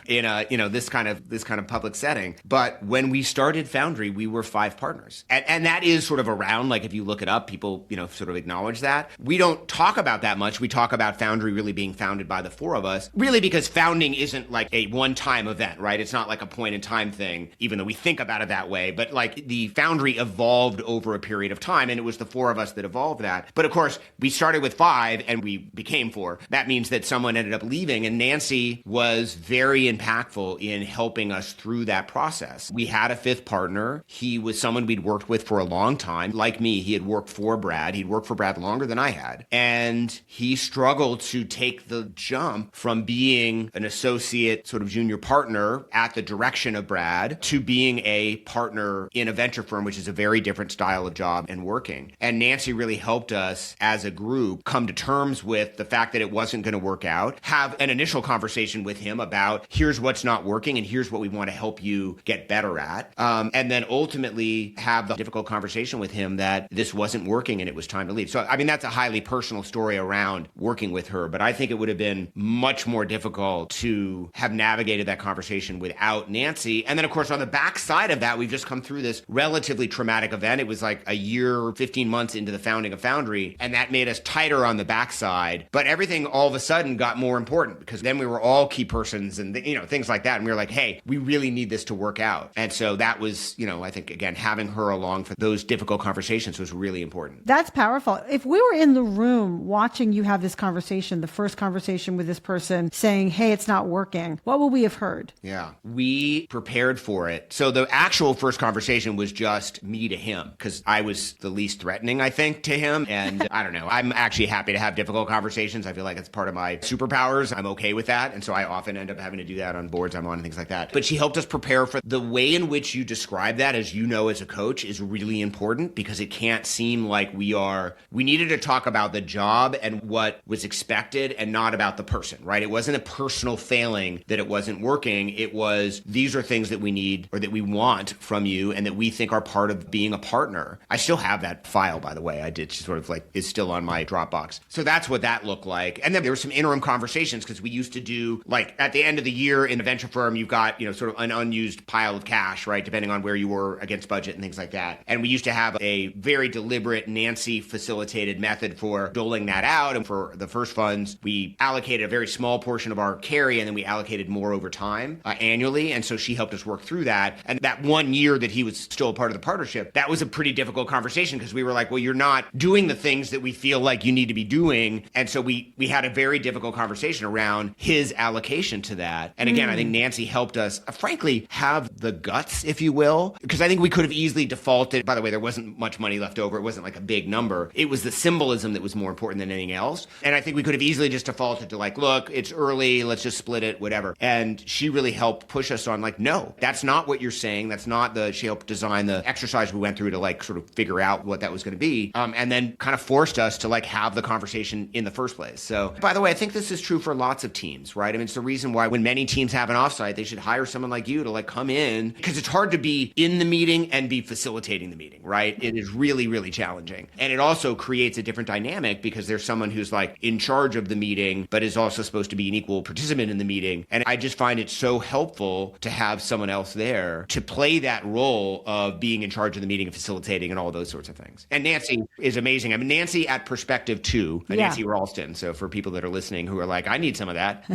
in a, this kind of public setting. But when we started Foundry, we were 5 partners. And that is sort of around, like if you look it up, people, sort of acknowledge that. We don't talk about that much. We talk about Foundry really being founded by the 4 of us, really because founding isn't like a one-time event, right? It's not like a point in time thing, even though we think about it that way. But like the Foundry evolved over a period of time, and it was the 4 of us that evolved that. But of course, we started with 5 and we became 4. That means that someone ended up leaving, and Nancy was very impactful in helping us through that process. We had a 5th partner. He was someone we'd worked with for a long time. Like me, he had worked for Brad. He'd worked for Brad longer than I had. And he struggled to take the jump from being an associate, sort of junior partner at the direction of Brad to being a partner in a venture firm, which is a very different style of job and working. And Nancy really helped us as a group come to terms with the fact that it wasn't going to work out, have an initial conversation with him about here's what's not working and here's what we want to help you get better at. And then ultimately have the difficult conversation with him that this wasn't working and it was time to leave. So, I mean, that's a highly personal story around working with her, but I think it would have been much more difficult to have navigated that conversation without Nancy. And then, of course, on the backside of that, we've just come through this relatively traumatic event. It was like a year, 15 months into the founding of Foundry, and that made us tighter on the backside. But everything all of a sudden got more important because then we were all key persons and, things like that. And we were like, hey, we really need this to work out. And so that was, I think, again, having her along for those difficult conversations was really important. That's powerful. If we were in the room watching you have this conversation, the first conversation with this person saying, hey, it's not working, what would we have heard? Yeah, we prepared for it. So the actual first conversation was just me to him because I was the least threatening, I think, to him. And I don't know, I'm actually happy to have difficult conversations. I feel like it's part of my superpowers. I'm okay with that. And so I often end up having to do that on boards I'm on and things like that. But she helped us prepare for the way in which you describe that, as you know, as a coach, is really important because it can't seem like we needed to talk about the job and what was expected and not about the person, right? It wasn't a personal failing that it wasn't working. It was, these are things that we need or that we want from you and that we think are part of being a partner. I still have that file, by the way. I did sort of it's still on my Dropbox. So that's what that looked like. And then there were some interim conversations because we used to do at the end of the year in a venture firm, you've got, sort of an unused pile of cash, right? Depending on where you were against budget and things like that. And we used to have a very deliberate Nancy facilitated method for doling that out. And for the first funds, we allocated a very small portion of our carry and then we allocated more over time annually. And so she helped us work through that. And that 1 year that he was still a part of the partnership, that was a pretty difficult conversation because we were like, well, you're not doing the things that we feel like you need to be doing. And so we had a very difficult conversation around his allocation to that. And again, I think Nancy helped us, frankly, have the guts, if you will, because I think we could have easily defaulted. By the way, there wasn't much money left over. It wasn't like a big number. It was the symbolism that was more important than anything else. And I think we could have easily just defaulted to look, it's early, let's just split it, whatever. And she really helped push us on no, that's not what you're saying. That's not she helped design the exercise we went through to sort of figure out what that was going to be. And then kind of forced us to have the conversation in the first place. So, by the way, I think this is true for lots of teams, right? I mean, it's the reason why when many teams have an offsite, they should hire someone like you to come in because it's hard to be in the meeting and be facilitating the meeting, right? It is really, really challenging. And it also creates a different dynamic because there's someone who's in charge of the meeting, but is also supposed to be an equal participant in the meeting. And I just find it so helpful to have someone else there to play that role of being in charge of the meeting and facilitating and all those sorts of things. And Nancy is amazing. I mean, Nancy at Perspective 2, Nancy Ralston. So for people that are listening who are I need some of that,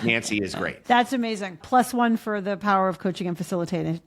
Nancy is great. That's amazing. +1 for the power of coaching and facilitation.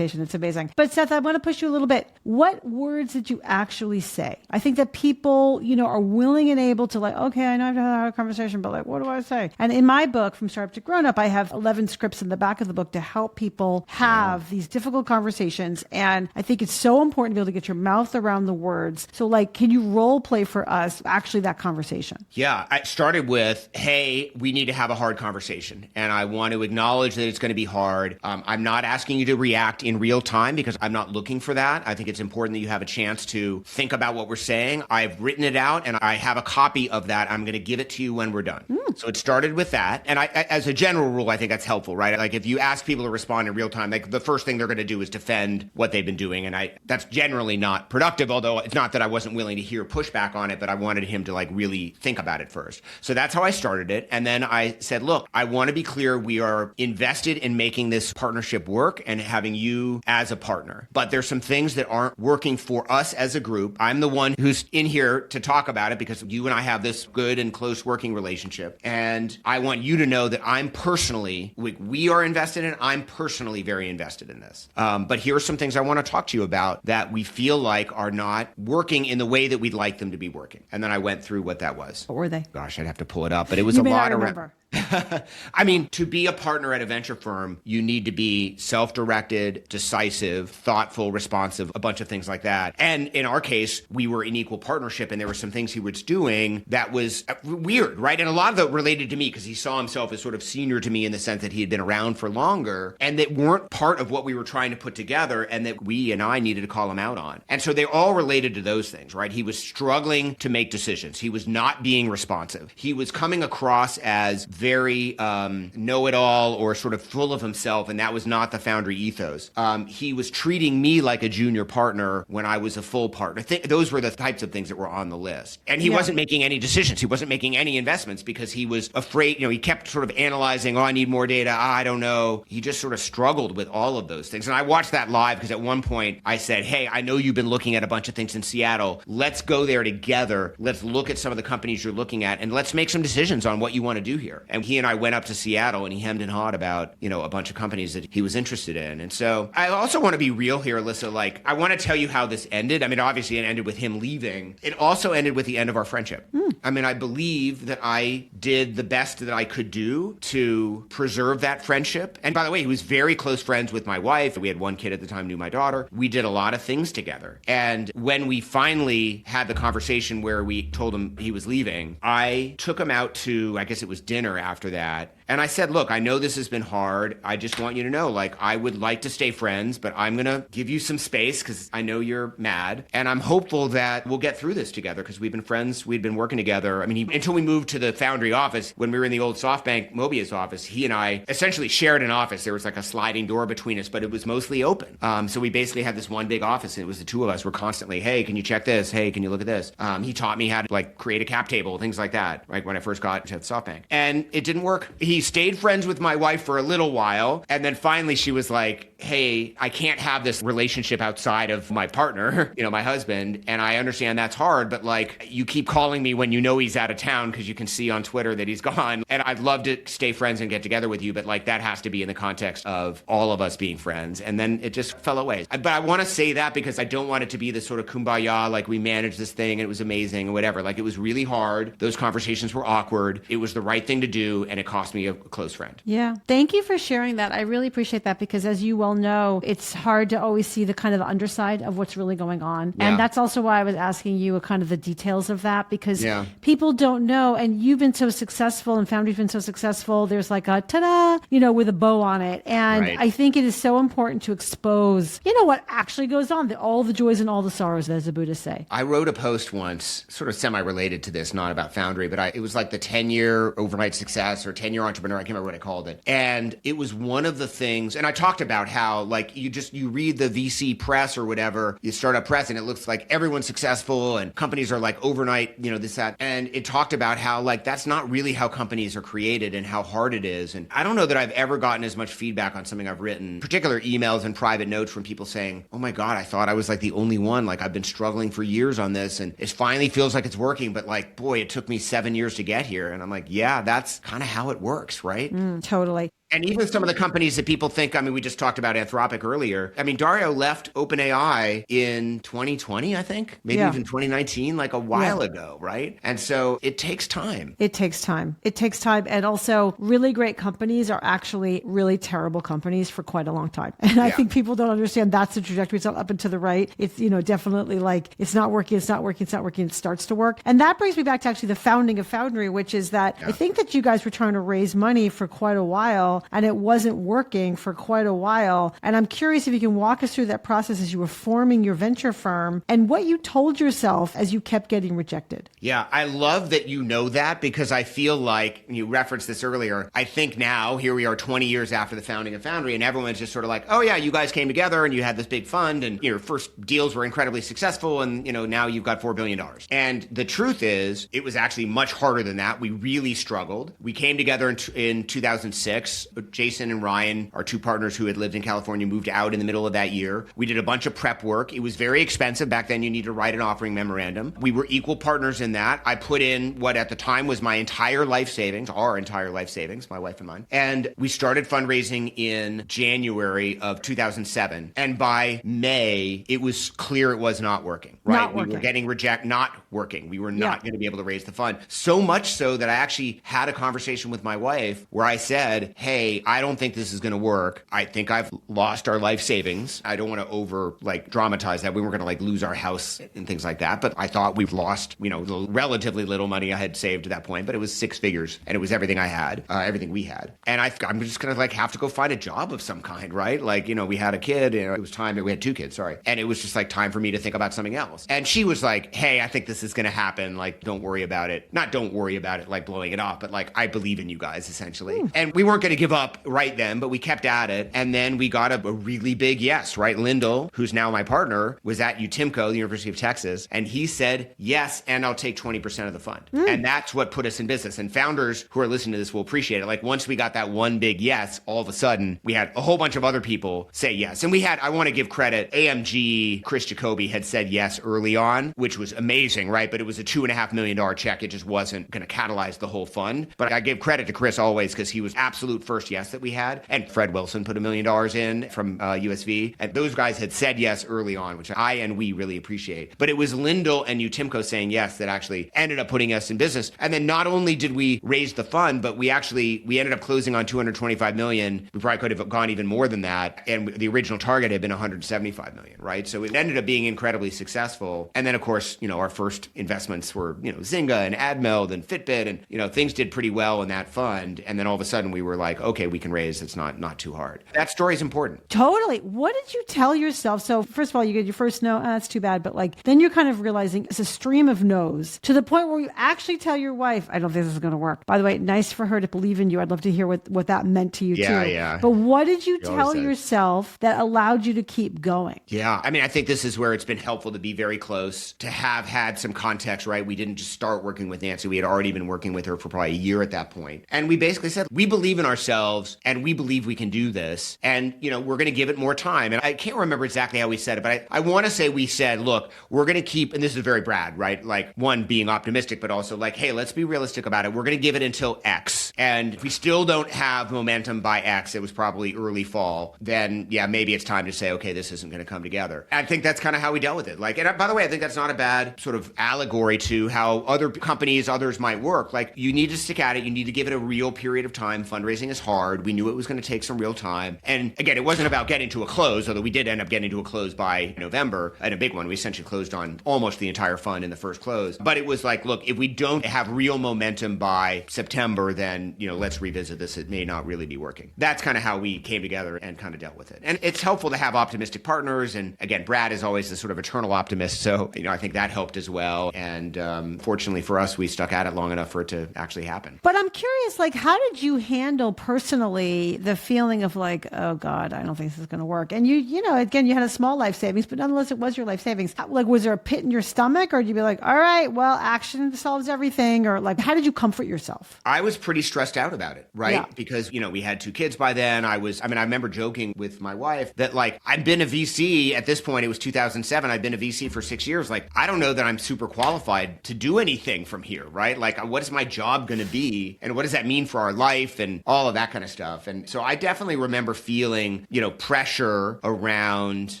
It's amazing. But Seth, I want to push you a little bit. What words did you actually say? I think that people, are willing and able to okay, I know I have to have a conversation, but what do I say? And in my book, From Startup to Grown Up, I have 11 scripts in the back of the book to help people have these difficult conversations. And I think it's so important to be able to get your mouth around the words. So can you role play for us actually that conversation? Yeah, I started with, hey, we need to have a hard conversation. And I want to acknowledge that it's going to be hard. I'm not asking you to react in real time because I'm not looking for that. I think it's important that you have a chance to think about what we're saying. I've written it out and I have a copy of that. I'm going to give it to you when we're done. So it started with that. And I, as a general rule, I think that's helpful, right? If you ask people to respond in real time, the first thing they're going to do is defend what they've been doing. And that's generally not productive, although it's not that I wasn't willing to hear pushback on it, but I wanted him to really think about it first. So that's how I started it. And then I said, look, I want to be clear. We are invested in making this partnership work and having you as a partner. But there's some things that aren't working for us as a group. I'm the one who's in here to talk about it because you and I have this good and close working relationship. And I want you to know that I'm personally, we are invested in, I'm personally very invested in this. But here are some things I want to talk to you about that we feel like are not working in the way that we'd like them to be working. And then I went through what that was. What were they? Gosh, I'd have to pull it up, but it was a lot around. I mean, to be a partner at a venture firm, you need to be self-directed, decisive, thoughtful, responsive, a bunch of things like that. And in our case, we were in equal partnership, and there were some things he was doing that was weird, right? And a lot of that related to me because he saw himself as sort of senior to me in the sense that he had been around for longer and that weren't part of what we were trying to put together and that we and I needed to call him out on. And so they're all related to those things, right? He was struggling to make decisions. He was not being responsive. He was coming across as very know-it-all or sort of full of himself, and that was not the Foundry ethos. He was treating me like a junior partner when I was a full partner. Those were the types of things that were on the list. And he wasn't making any decisions. He wasn't making any investments because he was afraid. He kept sort of analyzing, I need more data. I don't know. He just sort of struggled with all of those things. And I watched that live because at one point I said, hey, I know you've been looking at a bunch of things in Seattle. Let's go there together. Let's look at some of the companies you're looking at and let's make some decisions on what you want to do here. And he and I went up to Seattle and he hemmed and hawed about, a bunch of companies that he was interested in. And so I also want to be real here, Alisa. I want to tell you how this ended. I mean, obviously it ended with him leaving. It also ended with the end of our friendship. I mean, I believe that I did the best that I could do to preserve that friendship. And by the way, he was very close friends with my wife. We had one kid at the time, knew my daughter. We did a lot of things together. And when we finally had the conversation where we told him he was leaving, I took him out to, I guess it was dinner after that. And I said, look, I know this has been hard. I just want you to know, I would like to stay friends, but I'm going to give you some space because I know you're mad. And I'm hopeful that we'll get through this together because we've been friends. We'd been working together. I mean, until we moved to the Foundry office, when we were in the old SoftBank Mobius office, he and I essentially shared an office. There was a sliding door between us, but it was mostly open. So we basically had this one big office. And it was the two of us. We're constantly, hey, can you check this? Hey, can you look at this? He taught me how to create a cap table, things like that, right? When I first got to SoftBank. And it didn't work. He stayed friends with my wife for a little while. And then finally she was like, hey, I can't have this relationship outside of my partner, my husband. And I understand that's hard, but you keep calling me when you know he's out of town because you can see on Twitter that he's gone. And I'd love to stay friends and get together with you, but that has to be in the context of all of us being friends. And then it just fell away. But I want to say that because I don't want it to be this sort of kumbaya, we managed this thing and it was amazing or whatever. It was really hard. Those conversations were awkward. It was the right thing to do, and it cost me a close friend. Yeah. Thank you for sharing that. I really appreciate that because as you well know, it's hard to always see the kind of the underside of what's really going on. Yeah. And that's also why I was asking you kind of the details of that because people don't know, and you've been so successful and Foundry's been so successful. There's a ta-da, with a bow on it. And I think it is so important to expose, what actually goes on, all the joys and all the sorrows, as the Buddhists say. I wrote a post once, sort of semi-related to this, not about Foundry, but it was the 10-year overnight success or 10-year entrepreneur. I can't remember what I called it. And it was one of the things, and I talked about how you read the VC press or whatever, you startup press, and it looks like everyone's successful and companies are overnight, this, that. And it talked about how that's not really how companies are created and how hard it is. And I don't know that I've ever gotten as much feedback on something I've written, particular emails and private notes from people saying, oh my God, I thought I was the only one. I've been struggling for years on this and it finally feels like it's working. But boy, it took me 7 years to get here. And I'm yeah, that's kind of how it works, right? Totally. And even some of the companies that people think, we just talked about Anthropic earlier. Dario left OpenAI in 2020, I think, maybe even 2019, a while ago, right? And so it takes time. It takes time. It takes time. And also really great companies are actually really terrible companies for quite a long time. And I think people don't understand that's the trajectory. It's not up and to the right. It's, definitely it's not working, it's not working, it's not working, it starts to work. And that brings me back to actually the founding of Foundry, which is that I think that you guys were trying to raise money for quite a while and it wasn't working for quite a while. And I'm curious if you can walk us through that process as you were forming your venture firm and what you told yourself as you kept getting rejected. Yeah, I love that you know that because I feel like, you referenced this earlier, I think now, here we are 20 years after the founding of Foundry and everyone's just sort of oh yeah, you guys came together and you had this big fund and your first deals were incredibly successful and, now you've got $4 billion. And the truth is, it was actually much harder than that. We really struggled. We came together in 2006. Jason and Ryan, our two partners who had lived in California, moved out in the middle of that year. We did a bunch of prep work. It was very expensive. Back then, you need to write an offering memorandum. We were equal partners in that. I put in what at the time was my entire life savings, our entire life savings, my wife and mine. And we started fundraising in January of 2007. And by May, it was clear it was not working, right? Not working. We were getting not working. We were not going to be able to raise the fund. So much so that I actually had a conversation with my wife where I said, hey, I don't think this is going to work. I think I've lost our life savings. I don't want to over dramatize that. We weren't going to lose our house and things like that. But I thought we've lost, the relatively little money I had saved at that point, but it was six figures and it was everything I had, everything we had. And I'm just going to have to go find a job of some kind, right? We had a kid, it was time that we had two kids, sorry. And it was just time for me to think about something else. And she was like, hey, I think this is going to happen. Don't worry about it. Not don't worry about it, blowing it off, but I believe in you guys, essentially. And we weren't going to give up right then, but we kept at it. And then we got a really big yes, right? Lyndall, who's now my partner, was at UTIMCO, the University of Texas, and he said, yes, and I'll take 20% of the fund. And that's what put us in business. And founders who are listening to this will appreciate it. Once we got that one big yes, all of a sudden, we had a whole bunch of other people say yes. And we had, I want to give credit, AMG, Chris Jacoby had said yes early on, which was amazing, right? But it was a $2.5 million check. It just wasn't going to catalyze the whole fund. But I give credit to Chris always because he was absolute first yes that we had. And Fred Wilson put $1 million in from USV. And those guys had said yes early on, which I and we really appreciate. But it was Lyndall and UTIMCO saying yes that actually ended up putting us in business. And then not only did we raise the fund, but we ended up closing on $225 million. We probably could have gone even more than that. And the original target had been $175 million, right? So it ended up being incredibly successful. And then, of course, our first investments were, Zynga and AdMeld and Fitbit, and, things did pretty well in that fund. And then all of a sudden we were like, okay, we can raise. It's not too hard. That story is important. Totally. What did you tell yourself? So first of all, you get your first no, that's too bad. But then you're kind of realizing it's a stream of no's to the point where you actually tell your wife, I don't think this is going to work. By the way, nice for her to believe in you. I'd love to hear what that meant to you too. Yeah. But what did you tell yourself that allowed you to keep going? Yeah. I think this is where it's been helpful to be very close, to have had some context, right? We didn't just start working with Nancy. We had already been working with her for probably a year at that point. And we basically said, we believe in ourselves and we believe we can do this. And, we're going to give it more time. And I can't remember exactly how we said it, but I want to say we said, look, we're going to keep, and this is very Brad, right? One, being optimistic, but also hey, let's be realistic about it. We're going to give it until X. And if we still don't have momentum by X, it was probably early fall, then yeah, maybe it's time to say, okay, this isn't going to come together. I think that's kind of how we dealt with it. And by the way, I think that's not a bad sort of allegory to how other companies, others might work. You need to stick at it. You need to give it a real period of time. Fundraising is hard. We knew it was going to take some real time. And again, it wasn't about getting to a close, although we did end up getting to a close by November, and a big one. We essentially closed on almost the entire fund in the first close. But it was look, if we don't have real momentum by September, then, let's revisit this. It may not really be working. That's kind of how we came together and kind of dealt with it. And it's helpful to have optimistic partners. And again, Brad is always the sort of eternal optimist. So, I think that helped as well. And fortunately for us, we stuck at it long enough for it to actually happen. But I'm curious, how did you handle personally the feeling of oh God, I don't think this is going to work? And again, you had a small life savings, but nonetheless, it was your life savings. Was there a pit in your stomach, or did you be all right, well, action solves everything? Or how did you comfort yourself? I was pretty stressed out about it, right? Yeah. Because, we had two kids by then. I remember joking with my wife that I'd been a VC at this point. It was 2007. I'd been a VC for 6 years. I don't know that I'm super qualified to do anything from here, right? What is my job going to be? And what does that mean for our life and all of that kind of stuff? And so I definitely remember feeling, pressure around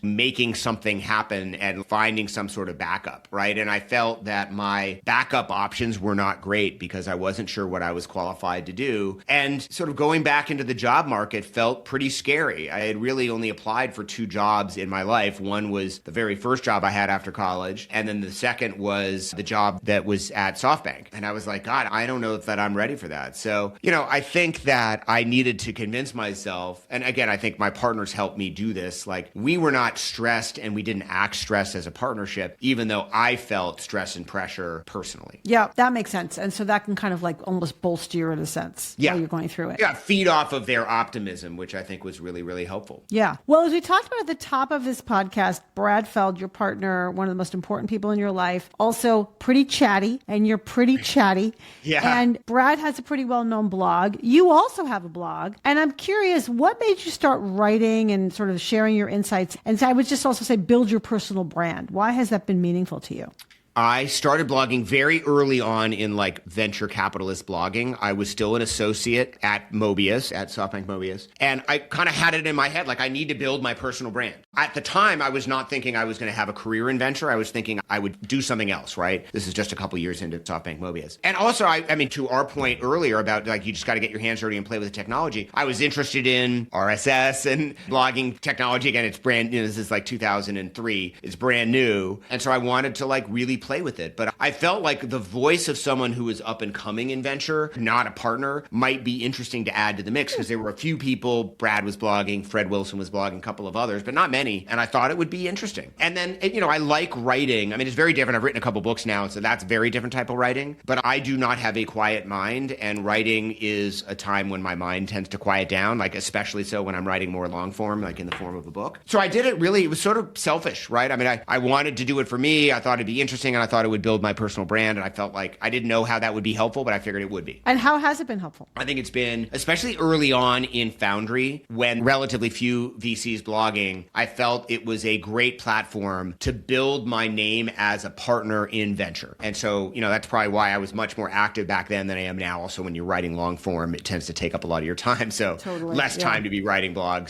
making something happen and finding some sort of backup, right? And I felt that my backup options were not great because I wasn't sure what I was qualified to do. And sort of going back into the job market felt pretty scary. I had really only applied for 2 jobs in my life. One was the very first job I had after college. And then the second was the job that was at SoftBank. And I was like, God, I don't know that I'm ready for that. So, I think that I needed to convince myself. And again, I think my partners helped me do this. We were not stressed and we didn't act stressed as a partnership, even though I felt stress and pressure personally. Yeah, that makes sense. And so that can kind of almost bolster you in a sense while you're going through it. Yeah, feed off of their optimism, which I think was really, really helpful. Yeah. Well, as we talked about at the top of this podcast, Brad Feld, your partner, one of the most important people in your life, also pretty chatty, and you're pretty chatty. Yeah. And Brad has a pretty well-known blog. You also have have a blog. And I'm curious, what made you start writing and sort of sharing your insights? And so I would just also say, build your personal brand. Why has that been meaningful to you? I started blogging very early on in like venture capitalist blogging. I was still an associate at Mobius, at SoftBank Mobius. And I kind of had it in my head, like I need to build my personal brand. At the time, I was not thinking I was going to have a career in venture. I was thinking I would do something else, right? This is just a couple years into SoftBank Mobius. And also, I mean, to our point earlier about like, you just got to get your hands dirty and play with the technology. I was interested in RSS and blogging technology. Again, it's brand new. This is like 2003. It's brand new. And so I wanted to like really play with it. But I felt like the voice of someone who was up and coming in venture, not a partner, might be interesting to add to the mix because there were a few people. Brad was blogging, Fred Wilson was blogging, a couple of others, but not many. And I thought it would be interesting. And then, I like writing. I mean, it's very different. I've written a couple books now, so that's a very different type of writing. But I do not have a quiet mind, and writing is a time when my mind tends to quiet down, like especially so when I'm writing more long form, like in the form of a book. So I did it really, it was sort of selfish, right? I mean, I wanted to do it for me. I thought it'd be interesting, and I thought it would build my personal brand. And I felt like I didn't know how that would be helpful, but I figured it would be. And how has it been helpful? I think it's been, especially early on in Foundry, when relatively few VCs blogging, I felt it was a great platform to build my name as a partner in venture. And so, that's probably why I was much more active back then than I am now. Also, when you're writing long form, it tends to take up a lot of your time. So less time to be writing blog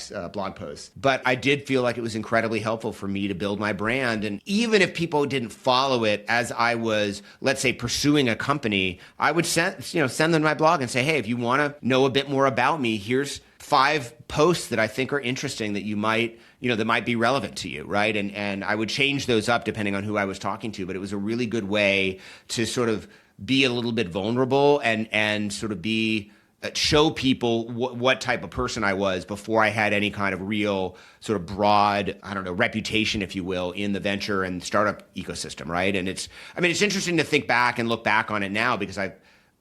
posts. But I did feel like it was incredibly helpful for me to build my brand. And even if people didn't follow it as I was, let's say, pursuing a company, I would send them my blog and say, hey, if you want to know a bit more about me, here's 5 posts that I think are interesting that you might, that might be relevant to you, right? And I would change those up depending on who I was talking to, but it was a really good way to sort of be a little bit vulnerable and sort of show people what type of person I was before I had any kind of real sort of broad, reputation, if you will, in the venture and startup ecosystem, right? And it's interesting to think back and look back on it now because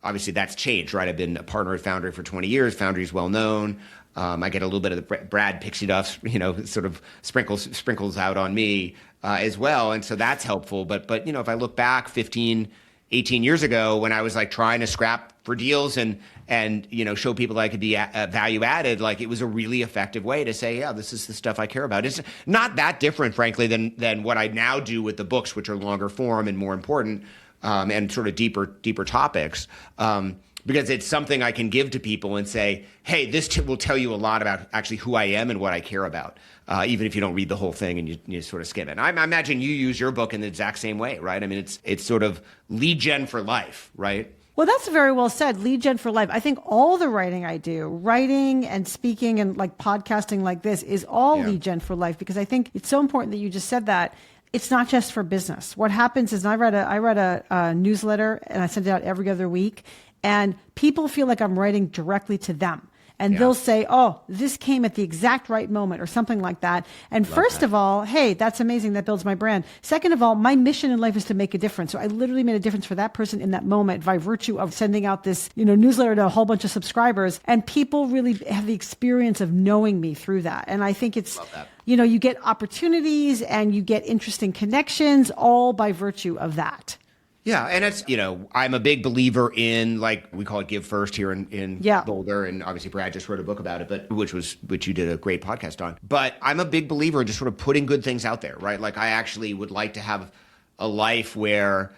obviously that's changed, right? I've been a partner at Foundry for 20 years. Foundry is well known. I get a little bit of the Brad pixie dust, sort of sprinkles out on me as well. And so that's helpful. But if I look back 15, 18 years ago when I was like trying to scrap for deals and show people that I could be value added, like it was a really effective way to say, yeah, this is the stuff I care about. It's not that different, frankly, than what I now do with the books, which are longer form and more important and sort of deeper topics. Because it's something I can give to people and say, hey, this will tell you a lot about actually who I am and what I care about, even if you don't read the whole thing and you sort of skim it. I imagine you use your book in the exact same way, right? I mean, it's sort of lead gen for life, right? Well, that's very well said. Lead gen for life. I think all the writing I do, writing and speaking and like podcasting like this is all lead gen for life, because I think it's so important that you just said that. It's not just for business. What happens is I read a newsletter and I send it out every other week. And people feel like I'm writing directly to them. And they'll say, oh, this came at the exact right moment or something like that. And first of all, hey, that's amazing. That builds my brand. Second of all, my mission in life is to make a difference. So I literally made a difference for that person in that moment by virtue of sending out this, newsletter to a whole bunch of subscribers. And people really have the experience of knowing me through that. And I think it's, you get opportunities and you get interesting connections all by virtue of that. Yeah, and it's, I'm a big believer in, like, we call it Give First here in Boulder, and obviously Brad just wrote a book about it, but which you did a great podcast on. But I'm a big believer in just sort of putting good things out there, right? Like, I actually would like to have a life where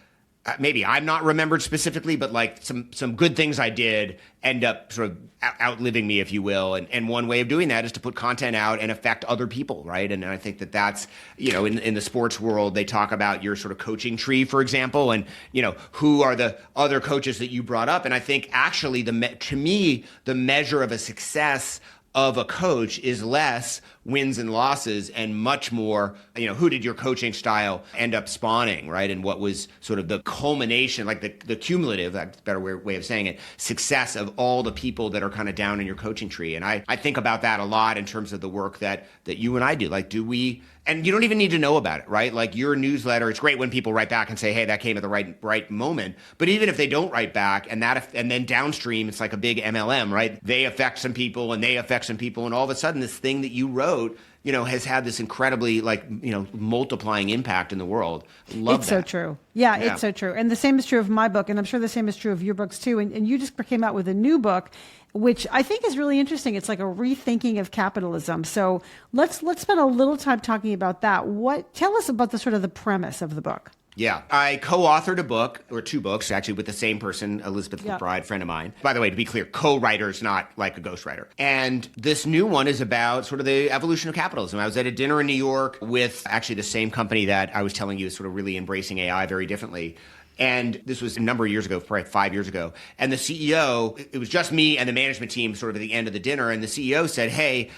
maybe I'm not remembered specifically, but like some good things I did end up sort of outliving me, if you will. And one way of doing that is to put content out and affect other people, right? And I think that's, in the sports world, they talk about your sort of coaching tree, for example, and, who are the other coaches that you brought up. And I think actually, to me, the measure of a success of a coach is less wins and losses and much more, who did your coaching style end up spawning, right? And what was sort of the culmination, like the cumulative, that's a better way of saying it, success of all the people that are kind of down in your coaching tree. And I think about that a lot in terms of the work that you and I do. Like, do we, and you don't even need to know about it, right? Like your newsletter, it's great when people write back and say, hey, that came at the right moment. But even if they don't write back and then downstream, it's like a big MLM, right? They affect some people and they affect some people. And all of a sudden this thing that you wrote has had this incredibly multiplying impact in the world. Love it's that. So true. Yeah, it's so true. And the same is true of my book, and I'm sure the same is true of your books too. And you just came out with a new book, which I think is really interesting. It's like a rethinking of capitalism. So let's spend a little time talking about that. Tell us about the premise of the book. Yeah. I co-authored a book, or two books, actually, with the same person, Elizabeth McBride, friend of mine. By the way, to be clear, co-writers, not like a ghostwriter. And this new one is about sort of the evolution of capitalism. I was at a dinner in New York with actually the same company that I was telling you is sort of really embracing AI very differently. And this was a number of years ago, probably 5 years ago. And the CEO, it was just me and the management team sort of at the end of the dinner. And the CEO said, hey,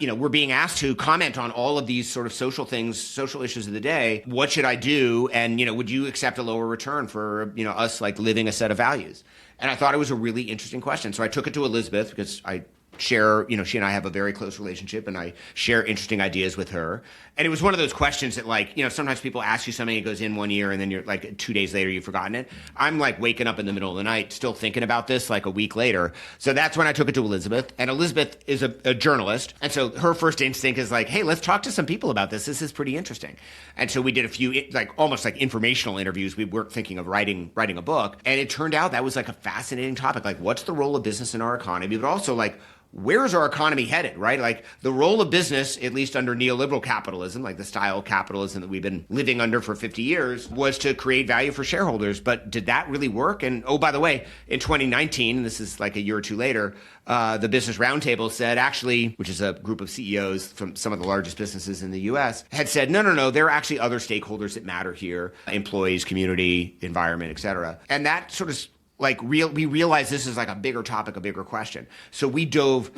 we're being asked to comment on all of these sort of social things, social issues of the day. What should I do? And, would you accept a lower return for, us like living a set of values? And I thought it was a really interesting question. So I took it to Elizabeth because I share, she and I have a very close relationship and I share interesting ideas with her. And it was one of those questions that sometimes people ask you something, it goes in 1 year and then you're like 2 days later, you've forgotten it. I'm like waking up in the middle of the night, still thinking about this like a week later. So that's when I took it to Elizabeth, and Elizabeth is a journalist. And so her first instinct is like, hey, let's talk to some people about this. This is pretty interesting. And so we did a few almost like informational interviews. We weren't thinking of writing a book. And it turned out that was like a fascinating topic. Like, what's the role of business in our economy? But also like, where's our economy headed, right? Like the role of business, at least under neoliberal capitalism, like the style of capitalism that we've been living under for 50 years, was to create value for shareholders. But did that really work? And oh, by the way, in 2019, and this is like a year or two later, the Business Roundtable said actually, which is a group of CEOs from some of the largest businesses in the US, had said, no, there are actually other stakeholders that matter here, employees, community, environment, et cetera. And that sort of we realized this is like a bigger topic, a bigger question. So we dove,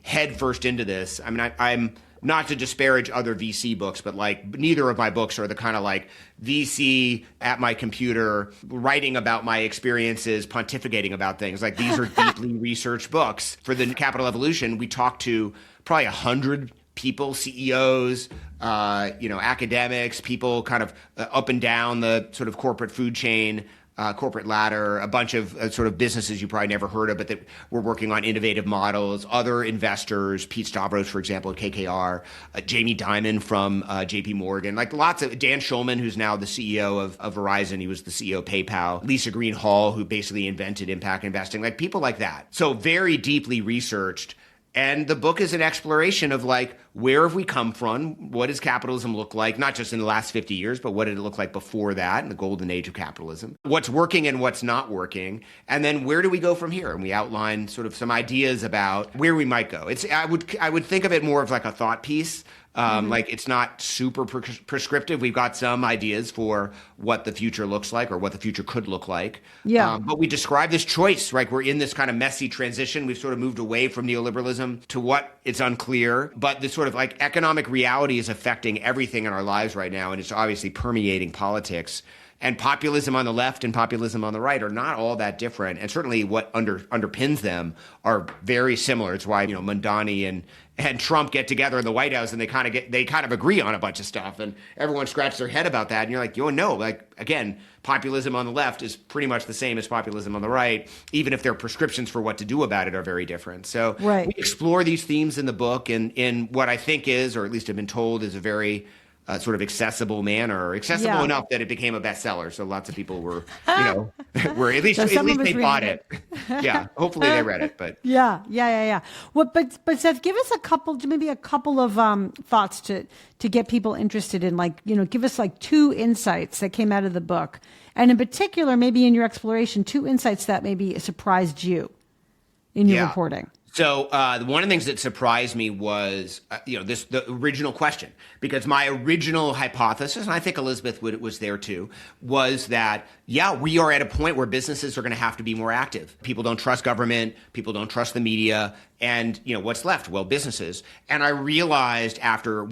head first into this. I'm not to disparage other VC books, but neither of my books are the kind of like VC at my computer, writing about my experiences, pontificating about things. Like these are deeply researched books. For the Capital Evolution, we talked to probably 100 people, CEOs, academics, people kind of up and down the sort of corporate food chain, corporate ladder, a bunch of sort of businesses you probably never heard of, but that were working on innovative models, other investors, Pete Stavros, for example, at KKR, Jamie Dimon from JP Morgan, like lots of, Dan Schulman, who's now the CEO of Verizon, he was the CEO of PayPal, Lisa Green Hall, who basically invented impact investing, like people like that. So very deeply researched. And the book is an exploration of like, where have we come from? What does capitalism look like? Not just in the last 50 years, but what did it look like before that in the golden age of capitalism? What's working and what's not working? And then where do we go from here? And we outline sort of some ideas about where we might go. I would think of it more of like a thought piece. Like it's not super prescriptive. We've got some ideas for what the future looks like or what the future could look like. Yeah. But we describe this choice, right? We're in this kind of messy transition. We've sort of moved away from neoliberalism to what it's unclear. But this sort of like economic reality is affecting everything in our lives right now. And it's obviously permeating politics. And populism on the left and populism on the right are not all that different. And certainly what underpins them are very similar. It's why, Mondani and Trump get together in the White House and they kind of agree on a bunch of stuff. And everyone scratches their head about that. And you're like, again, populism on the left is pretty much the same as populism on the right, even if their prescriptions for what to do about it are very different. So we explore these themes in the book in what I think is, or at least have been told, is a very sort of accessible manner, accessible enough that it became a bestseller. So lots of people were, were at least they bought it. Yeah, hopefully they read it. But yeah. Well, but Seth, give us maybe a couple of thoughts to get people interested in, give us like two insights that came out of the book, and in particular, maybe in your exploration, two insights that maybe surprised you in your reporting. So one of the things that surprised me was, the original question, because my original hypothesis, and I think Elizabeth was there too, was that, we are at a point where businesses are going to have to be more active. People don't trust government. People don't trust the media. And, what's left? Well, businesses. And we realized after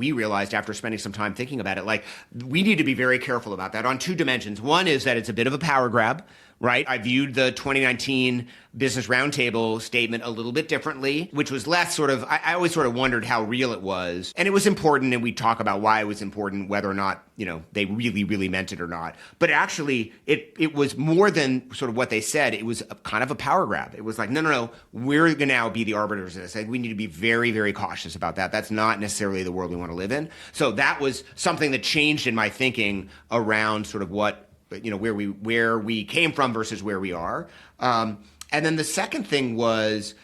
spending some time thinking about it, we need to be very careful about that on two dimensions. One is that it's a bit of a power grab, right? I viewed the 2019 Business Roundtable statement a little bit differently, which was less sort of, I always sort of wondered how real it was. And it was important, and we talk about why it was important, whether or not, they really, really meant it or not. But actually, it was more than sort of what they said. It was kind of a power grab. It was like, no, we're going to now be the arbiters of this. We need to be very, very cautious about that. That's not necessarily the world we want to live in. So that was something that changed in my thinking around sort of what, where we came from versus where we are. And then the second thing was,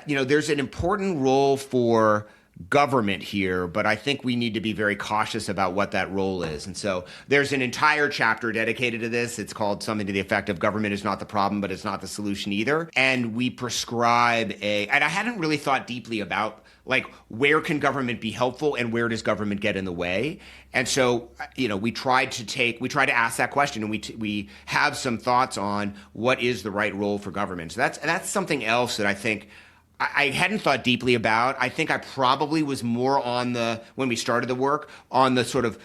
there's an important role for government here, but I think we need to be very cautious about what that role is. And so there's an entire chapter dedicated to this. It's called something to the effect of government is not the problem, but it's not the solution either. And we prescribe and I hadn't really thought deeply about where can government be helpful and where does government get in the way? And so, we try to ask that question, and we have some thoughts on what is the right role for government. So that's something else that I think I hadn't thought deeply about. I think I probably was more when we started the work, on the sort of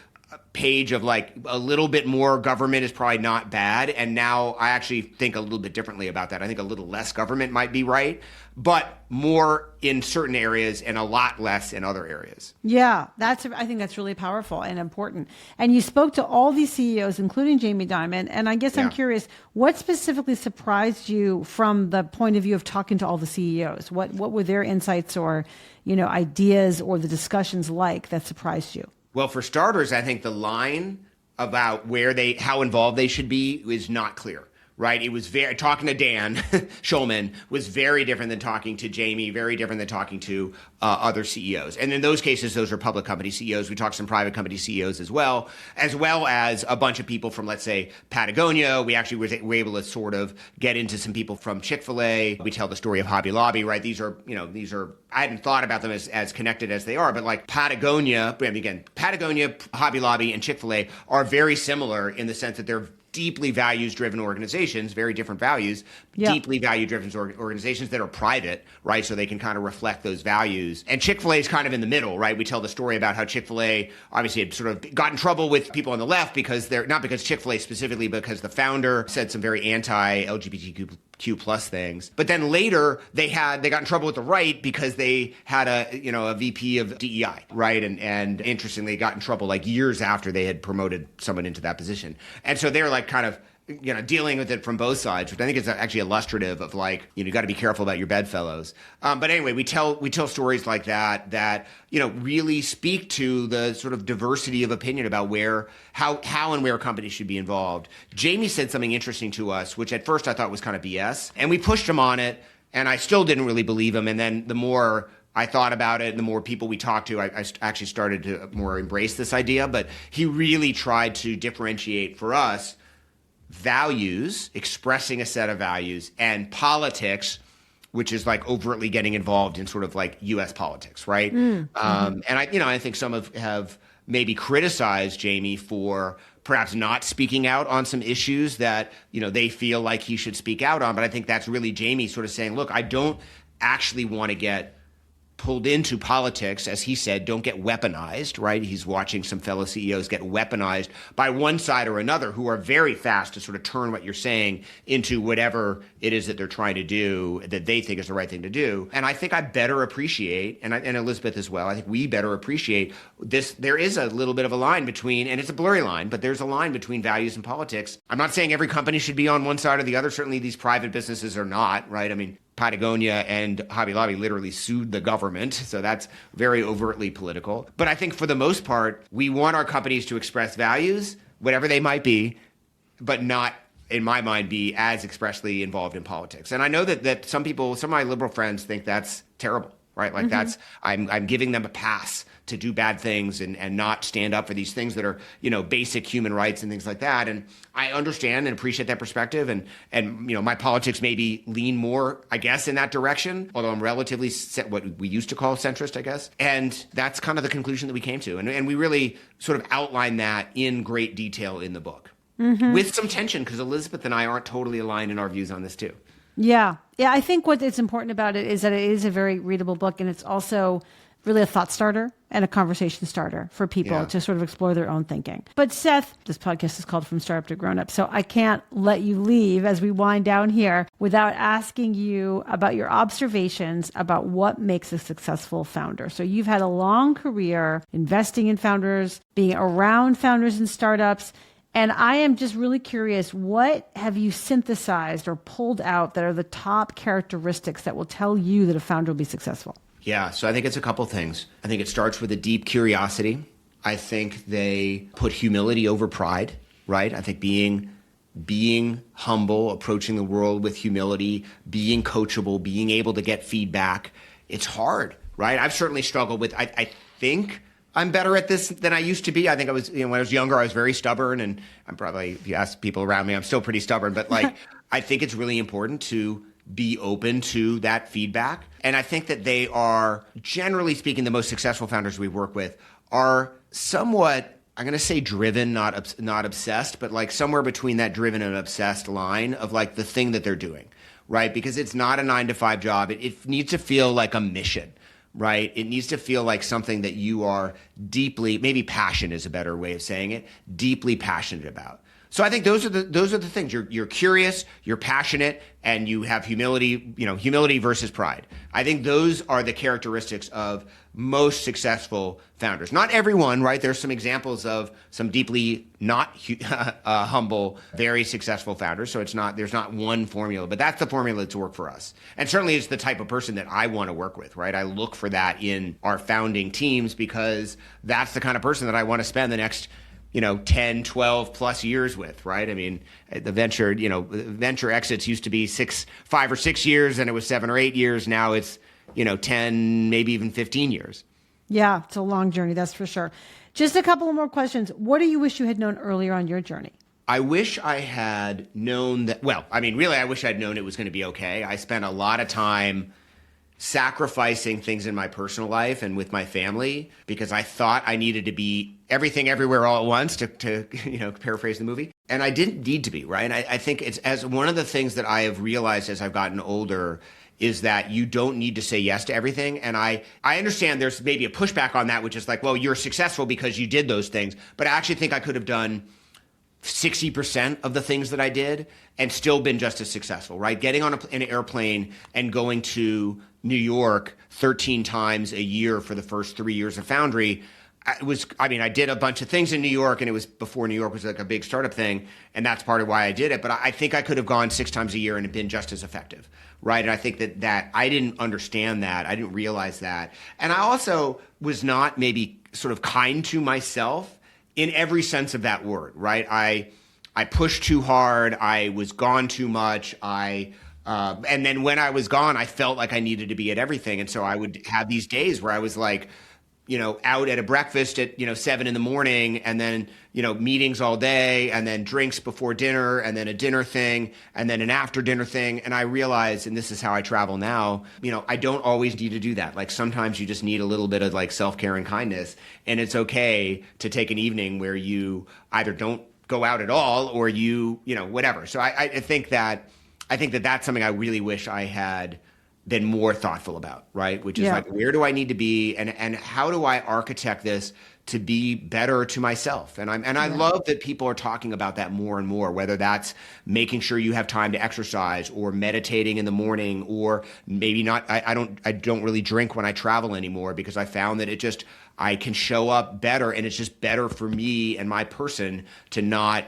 page of a little bit more government is probably not bad. And now I actually think a little bit differently about that. I think a little less government might be right, but more in certain areas and a lot less in other areas. Yeah, I think that's really powerful and important. And you spoke to all these CEOs, including Jamie Dimon. And I guess I'm curious, what specifically surprised you from the point of view of talking to all the CEOs? What were their insights or, ideas or the discussions that surprised you? Well, for starters, I think the line about how involved they should be is not clear, right? It was talking to Dan Schulman was very different than talking to Jamie, very different than talking to other CEOs. And in those cases, those are public company CEOs. We talked to some private company CEOs as well as a bunch of people from, let's say, Patagonia. We actually were able to sort of get into some people from Chick-fil-A. We tell the story of Hobby Lobby, right? These are, I hadn't thought about them as connected as they are, but Patagonia, Hobby Lobby, and Chick-fil-A are very similar in the sense that they're deeply values-driven organizations, very different values, deeply value-driven organizations that are private, right? So they can kind of reflect those values. And Chick-fil-A is kind of in the middle, right? We tell the story about how Chick-fil-A obviously had sort of got in trouble with people on the left because not because Chick-fil-A specifically, because the founder said some very anti-LGBTQ plus things. But then later they got in trouble with the right because they had a VP of DEI, right? And interestingly, got in trouble years after they had promoted someone into that position. And so they're kind of dealing with it from both sides, which I think is actually illustrative of you got to be careful about your bedfellows. But anyway, we tell stories like that really speak to the sort of diversity of opinion about how and where companies should be involved. Jamie said something interesting to us, which at first I thought was kind of BS, and we pushed him on it, and I still didn't really believe him. And then the more I thought about it and the more people we talked to, I actually started to more embrace this idea. But he really tried to differentiate for us values, expressing a set of values, and politics, which is overtly getting involved in sort of U.S. politics, right? And I think some have maybe criticized Jamie for perhaps not speaking out on some issues that they feel like he should speak out on. But I think that's really Jamie sort of saying, look, I don't actually want to get pulled into politics, as he said, don't get weaponized, right? He's watching some fellow CEOs get weaponized by one side or another who are very fast to sort of turn what you're saying into whatever it is that they're trying to do that they think is the right thing to do. And I think I better appreciate, and Elizabeth as well, I think we better appreciate this. There is a little bit of a line between, and it's a blurry line, but there's a line between values and politics. I'm not saying every company should be on one side or the other. Certainly these private businesses are not, right? I mean, Patagonia and Hobby Lobby literally sued the government, so that's very overtly political. But I think for the most part, we want our companies to express values, whatever they might be, but not, in my mind, be as expressly involved in politics. And I know that some of my liberal friends think that's terrible, right? That's, I'm giving them a pass to do bad things and not stand up for these things that are, basic human rights and things like that. And I understand and appreciate that perspective. And my politics maybe lean more, I guess, in that direction, although I'm relatively what we used to call centrist, I guess. And that's kind of the conclusion that we came to. And we really sort of outline that in great detail in the book with some tension, because Elizabeth and I aren't totally aligned in our views on this too. Yeah. I think what is important about it is that it is a very readable book, and it's also really a thought starter and a conversation starter for people to sort of explore their own thinking. But Seth, this podcast is called From Startup to Grown Up, so I can't let you leave as we wind down here without asking you about your observations about what makes a successful founder. So you've had a long career investing in founders, being around founders and startups, and I am just really curious, what have you synthesized or pulled out that are the top characteristics that will tell you that a founder will be successful? Yeah, so I think it's a couple things. I think it starts with a deep curiosity. I think they put humility over pride, right? I think being humble, approaching the world with humility, being coachable, being able to get feedback, it's hard, right? I've certainly struggled with, I think I'm better at this than I used to be. I think I was, when I was younger, I was very stubborn, and I'm probably, if you ask people around me, I'm still pretty stubborn, but I think it's really important to be open to that feedback. And I think that they are, generally speaking, the most successful founders we work with are somewhat, I'm going to say driven, not obsessed, but somewhere between that driven and obsessed line of the thing that they're doing, right? Because it's not a 9-to-5 job. It needs to feel like a mission, right? It needs to feel like something that you are deeply, maybe passion is a better way of saying it, deeply passionate about. So I think those are the things. You're curious, you're passionate, and you have humility, humility versus pride. I think those are the characteristics of most successful founders. Not everyone, right? There's some examples of some deeply not humble, very successful founders. So there's not one formula, but that's the formula that's worked for us. And certainly it's the type of person that I want to work with, right? I look for that in our founding teams because that's the kind of person that I want to spend the next 10, 12 plus years with, right? I mean, the venture exits used to be 5 or 6 years, and it was 7 or 8 years. Now it's, 10, maybe even 15 years. Yeah, it's a long journey, that's for sure. Just a couple of more questions. What do you wish you had known earlier on your journey? I wish I had known that, I wish I'd known it was going to be okay. I spent a lot of time sacrificing things in my personal life and with my family because I thought I needed to be everything everywhere all at once to paraphrase the movie. And I didn't need to be, right? I think it's as one of the things that I have realized as I've gotten older is that you don't need to say yes to everything. And I understand there's maybe a pushback on that, which is you're successful because you did those things. But I actually think I could have done 60% of the things that I did and still been just as successful, right? Getting on an airplane and going to New York 13 times a year for the first 3 years of Foundry, I did a bunch of things in New York, and it was before New York was a big startup thing, and that's part of why I did it. But I think I could have gone 6 times a year and been just as effective, right? And I think that I didn't understand that. I didn't realize that. And I also was not maybe sort of kind to myself in every sense of that word, right? I pushed too hard. I was gone too much. And then when I was gone, I felt like I needed to be at everything. And so I would have these days where I was out at a breakfast at, 7 a.m. and then, meetings all day and then drinks before dinner and then a dinner thing and then an after dinner thing. And I realized, and this is how I travel now, I don't always need to do that. Sometimes you just need a little bit of self-care and kindness, and it's okay to take an evening where you either don't go out at all or whatever. So I think that's something I really wish I had been more thoughtful about, right? Which is where do I need to be and how do I architect this to be better to myself? And I love that people are talking about that more and more, whether that's making sure you have time to exercise or meditating in the morning, or maybe not. I don't really drink when I travel anymore because I found that I can show up better, and it's just better for me and my person to not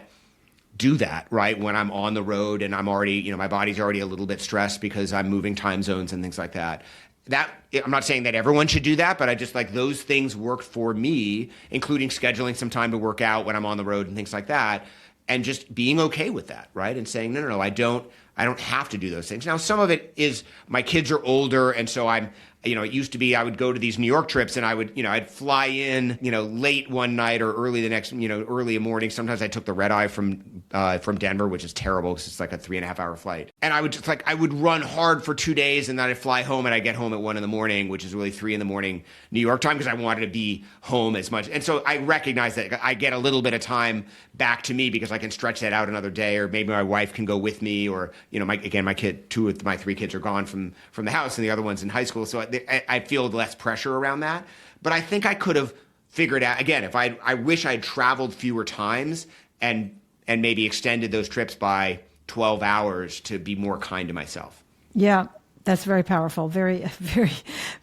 do that, right? When I'm on the road and I'm already, my body's already a little bit stressed because I'm moving time zones and things like that. I'm not saying that everyone should do that, but I just those things worked for me, including scheduling some time to work out when I'm on the road and things like that, and just being okay with that, right? And saying, no, I don't have to do those things. Now, some of it is my kids are older, and so I'm, it used to be I would go to these New York trips and I would, I'd fly in, late one night or early the next, early in the morning. Sometimes I took the red eye from Denver, which is terrible because it's like a 3.5 hour flight. And I would just I would run hard for 2 days and then I'd fly home and I'd get home at 1 a.m, which is really 3 a.m. New York time because I wanted to be home as much. And so I recognize that I get a little bit of time back to me because I can stretch that out another day, or maybe my wife can go with me, or, my kid, 2 of my 3 kids are gone from the house and the other one's in high school. So I feel less pressure around that. But I think I could have figured out, again, if I wish I'd traveled fewer times and maybe extended those trips by 12 hours to be more kind to myself. Yeah. That's very powerful. Very, very,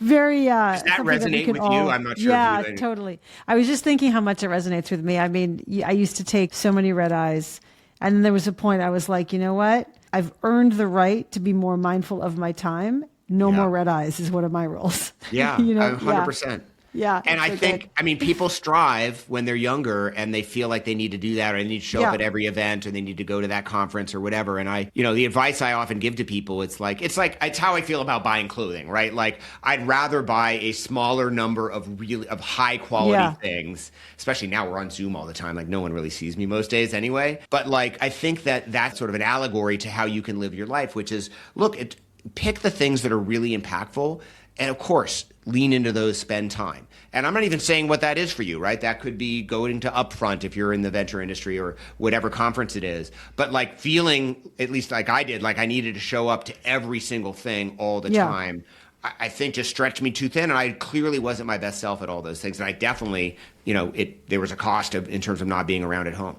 very. Does that resonate with you? I'm not sure. Yeah, totally. I was just thinking how much it resonates with me. I mean, I used to take so many red eyes, and then there was a point I was like, you know what? I've earned the right to be more mindful of my time. No more red eyes is one of my rules. Yeah, 100%. Yeah. And I think, people strive when they're younger and they feel like they need to do that, or they need to show up at every event, or they need to go to that conference or whatever. And the advice I often give to people, it's how I feel about buying clothing, right? Like, I'd rather buy a smaller number of high quality things, especially now we're on Zoom all the time. Like, no one really sees me most days anyway. But like, I think that that's sort of an allegory to how you can live your life, which is, pick the things that are really impactful. And of course, lean into those, spend time. And I'm not even saying what that is for you, right? That could be going to Upfront if you're in the venture industry, or whatever conference it is. But like, feeling, at least like I did, like I needed to show up to every single thing all the time, I think just stretched me too thin. And I clearly wasn't my best self at all those things. And I definitely, there was a cost in terms of not being around at home.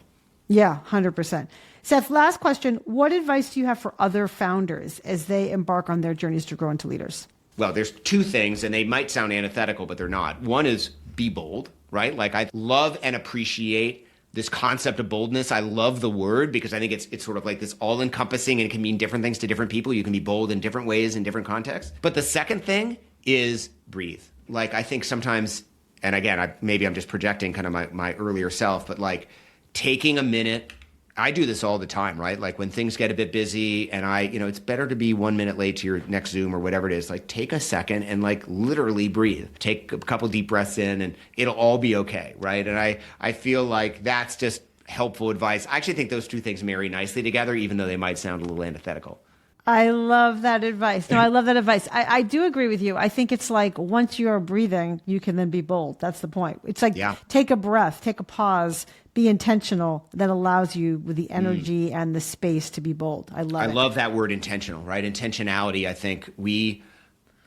Yeah, 100%. Seth, last question. What advice do you have for other founders as they embark on their journeys to grow into leaders? Well, there's two things, and they might sound antithetical, but they're not. One is be bold, right? Like, I love and appreciate this concept of boldness. I love the word because I think it's sort of like this all-encompassing, and it can mean different things to different people. You can be bold in different ways in different contexts. But the second thing is breathe. Like, I think sometimes, and again, maybe I'm just projecting kind of my earlier self, but like taking a minute. I do this all the time, right? Like, when things get a bit busy and it's better to be 1 minute late to your next Zoom or whatever it is, like, take a second and like literally breathe. Take a couple deep breaths in and it'll all be okay, right? And I feel like that's just helpful advice. I actually think those two things marry nicely together, even though they might sound a little antithetical. I love that advice. No, I love that advice. I do agree with you. I think it's like, once you are breathing, you can then be bold. That's the point. It's like, take a breath, take a pause, be intentional. That allows you with the energy and the space to be bold. I love that word, intentional, right? Intentionality. I think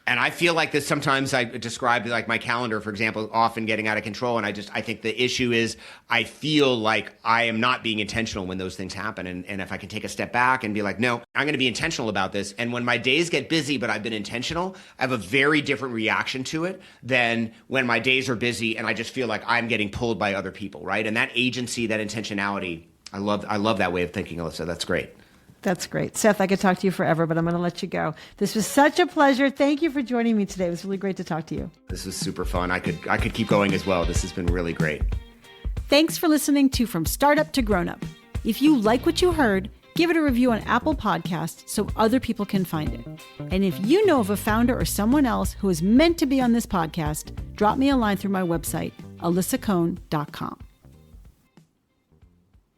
and I feel like this sometimes. I describe like my calendar, for example, often getting out of control. And I think the issue is I feel like I am not being intentional when those things happen. And if I can take a step back and be like, no, I'm going to be intentional about this. And when my days get busy, but I've been intentional, I have a very different reaction to it than when my days are busy and I just feel like I'm getting pulled by other people, right? And that agency, that intentionality, I love that way of thinking, Alisa. That's great. That's great. Seth, I could talk to you forever, but I'm going to let you go. This was such a pleasure. Thank you for joining me today. It was really great to talk to you. This was super fun. I could keep going as well. This has been really great. Thanks for listening to From Startup to Grown Up. If you like what you heard, give it a review on Apple Podcasts so other people can find it. And if you know of a founder or someone else who is meant to be on this podcast, drop me a line through my website, alisacohn.com.